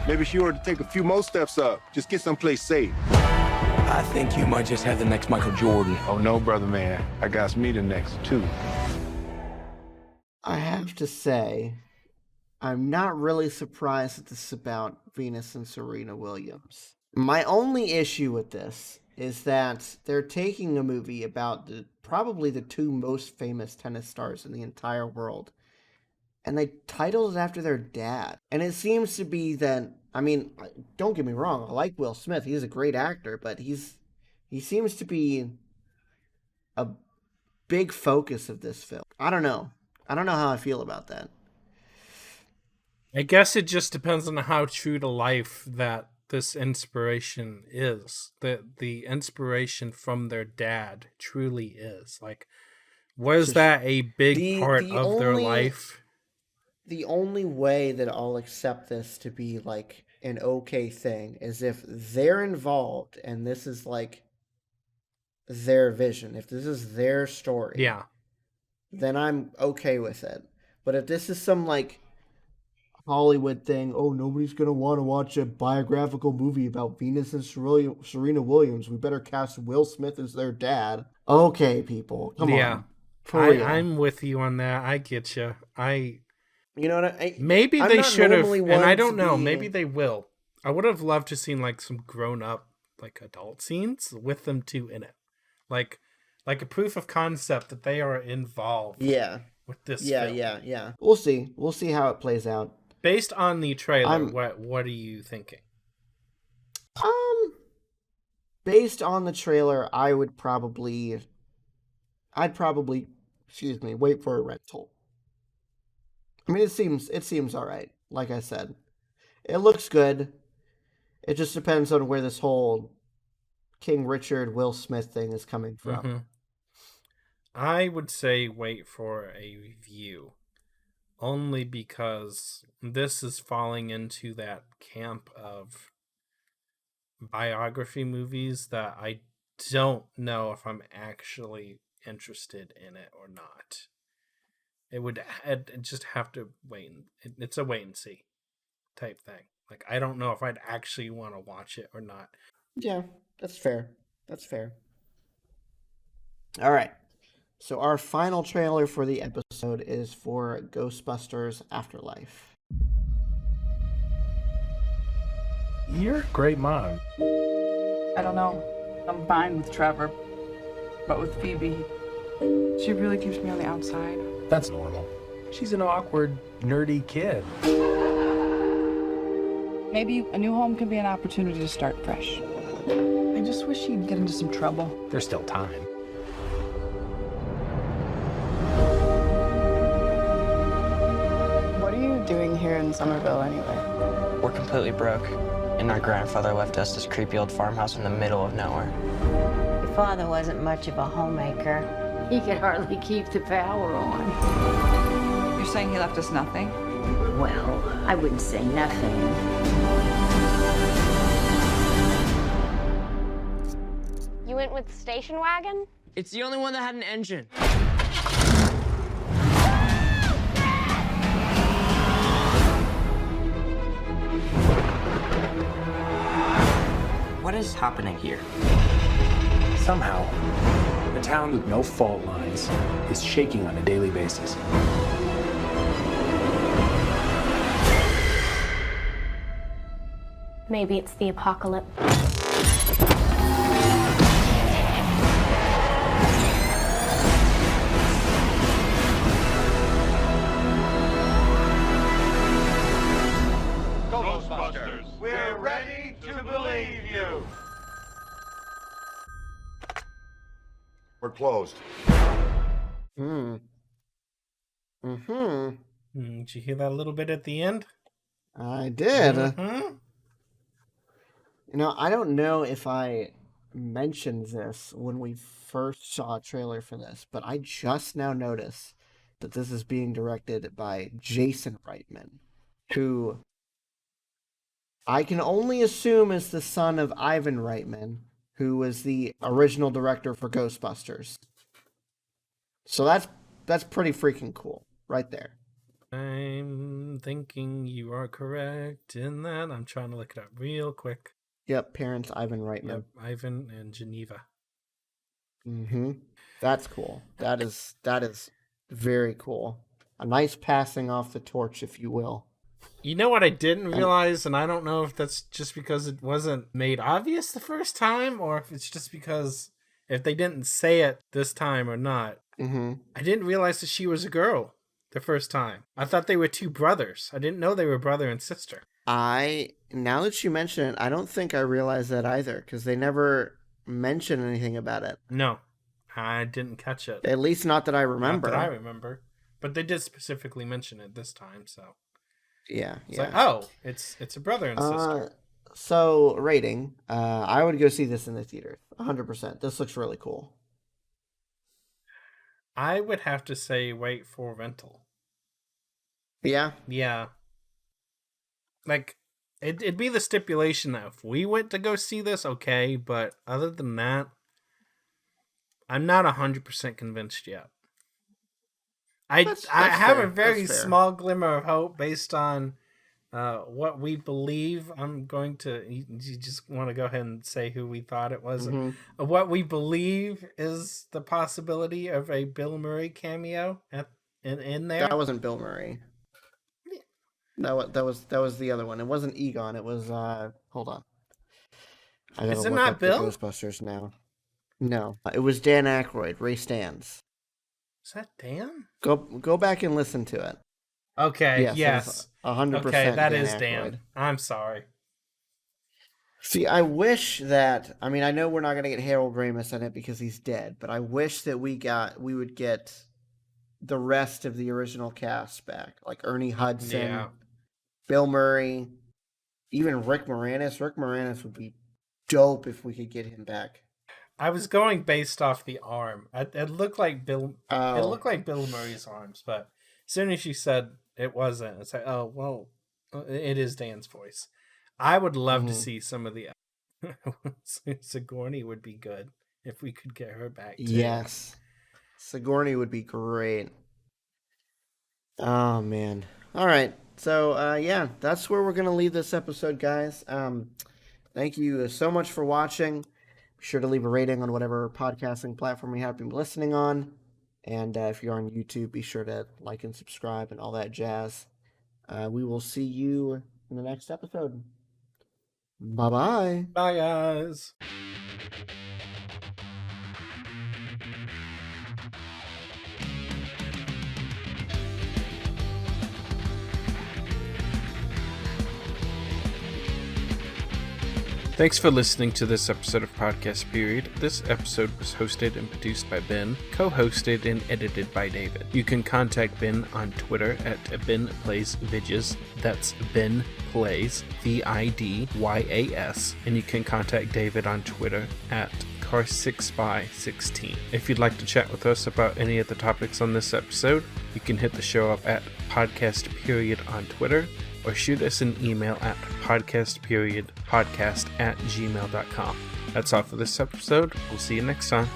Maybe she ought to take a few more steps up. Just get someplace safe. I think you might just have the next Michael Jordan. Oh, no, brother man. I got me the next, too. I have to say, I'm not really surprised that this is about Venus and Serena Williams. My only issue with this is that they're taking a movie about probably the two most famous tennis stars in the entire world, and they titled it after their dad. And it seems to be that, I mean, don't get me wrong, I like Will Smith. He's a great actor, but he seems to be a big focus of this film. I don't know how I feel about that. I guess it just depends on how true to life that this inspiration is. The inspiration from their dad truly is. Like, was that a big part of their life? The only way that I'll accept this to be like an okay thing is if they're involved and this is like their vision. If this is their story. Yeah. Then I'm okay with it. But if this is some like Hollywood thing, oh, nobody's going to want to watch a biographical movie about Venus and Serena Williams, we better cast Will Smith as their dad. Okay, people, come on. I'm with you on that. I get you. You know what? Maybe they should have, and I don't know. Maybe they will. I would have loved to seen like some grown-up, like adult scenes with them too in it, like a proof of concept that they are involved. Yeah. With this. Yeah, film. yeah. We'll see. We'll see how it plays out. Based on the trailer, what are you thinking? Based on the trailer, I'd probably, wait for a rental. I mean, it seems all right. Like I said, it looks good. It just depends on where this whole King Richard, Will Smith thing is coming from. Mm-hmm. I would say wait for a review, only because this is falling into that camp of biography movies that I don't know if I'm actually interested in it or not. I'd just have to wait. It's a wait and see type thing. Like, I don't know if I'd actually want to watch it or not. Yeah, that's fair. All right. So our final trailer for the episode is for Ghostbusters Afterlife. You're a great mom. I don't know. I'm fine with Trevor, but with Phoebe, she really keeps me on the outside. That's normal. She's an awkward, nerdy kid. Maybe a new home can be an opportunity to start fresh. I just wish she'd get into some trouble. There's still time. What are you doing here in Somerville anyway? We're completely broke, and our grandfather left us this creepy old farmhouse in the middle of nowhere. Your father wasn't much of a homemaker. He could hardly keep the power on. You're saying he left us nothing? Well, I wouldn't say nothing. You went with the station wagon? It's the only one that had an engine. What is happening here? Somehow, a town with no fault lines is shaking on a daily basis. Maybe it's the apocalypse. Ghostbusters, we're ready to believe you. We're closed. Mm-hmm. Did you hear that a little bit at the end? I did. Mm-hmm. You know, I don't know if I mentioned this when we first saw a trailer for this, but I just now noticed that this is being directed by Jason Reitman, who I can only assume is the son of Ivan Reitman, who was the original director for Ghostbusters. So that's pretty freaking cool, right there. I'm thinking you are correct in that. I'm trying to look it up real quick. Yep, parents Ivan Reitman. Yep, Ivan and Geneva. Mm-hmm. That's cool. That is very cool. A nice passing off the torch, if you will. You know what I didn't realize, and I don't know if that's just because it wasn't made obvious the first time, or if it's just because if they didn't say it this time or not. Mm-hmm. I didn't realize that she was a girl the first time. I thought they were two brothers. I didn't know they were brother and sister. Now that you mention it, I don't think I realized that either, because they never mention anything about it. No, I didn't catch it. At least not that I remember. Not that I remember. But they did specifically mention it this time, so. Yeah, It's yeah. like, oh, it's a brother and sister. So, rating. I would go see this in the theater. 100%. This looks really cool. I would have to say wait for rental. Yeah? Yeah. Like, it'd be the stipulation that if we went to go see this, okay, but other than that, I'm not 100% convinced yet. I have fair. a very That's fair. small glimmer of hope based on what we believe. I'm going to... You just want to go ahead and say who we thought it was. Mhm. What we believe is the possibility of a Bill Murray cameo in there. That wasn't Bill Murray. That was the other one. It wasn't Egon. It was hold on. I gotta Is it look not up the Bill? Ghostbusters now. No, it was Dan Aykroyd. Ray Stantz. Is that Dan? Go back and listen to it. Okay. Yes, Yes. 100%. Okay, that Dan is Aykroyd. Dan. I'm sorry. See, I wish that. I mean, I know we're not gonna get Harold Ramis in it because he's dead, but I wish that we would get the rest of the original cast back, like Ernie Hudson, Yeah. Bill Murray, even Rick Moranis. Rick Moranis would be dope if we could get him back. I was going based off the arm. It looked like Bill. Oh. It looked like Bill Murray's arms, but as soon as you said it wasn't, it's like, oh well, it is Dan's voice. I would love to see some of the. Sigourney would be good if we could get her back. Too. Yes, Sigourney would be great. Oh man! All right, so yeah, that's where we're gonna leave this episode, guys. Thank you so much for watching. Be sure to leave a rating on whatever podcasting platform you have been listening on. And if you're on YouTube, be sure to like and subscribe and all that jazz. We will see you in the next episode. Bye-bye. Bye, guys. Thanks for listening to this episode of Podcast Period. This episode was hosted and produced by Ben, co-hosted and edited by David. You can contact Ben on Twitter at BenPlaysVidges. That's Ben Plays, VIDYAS. And you can contact David on Twitter at Car6by16. If you'd like to chat with us about any of the topics on this episode, you can hit the show up at Podcast Period on Twitter, or shoot us an email at podcastperiodpodcast@gmail.com. That's all for this episode. We'll see you next time.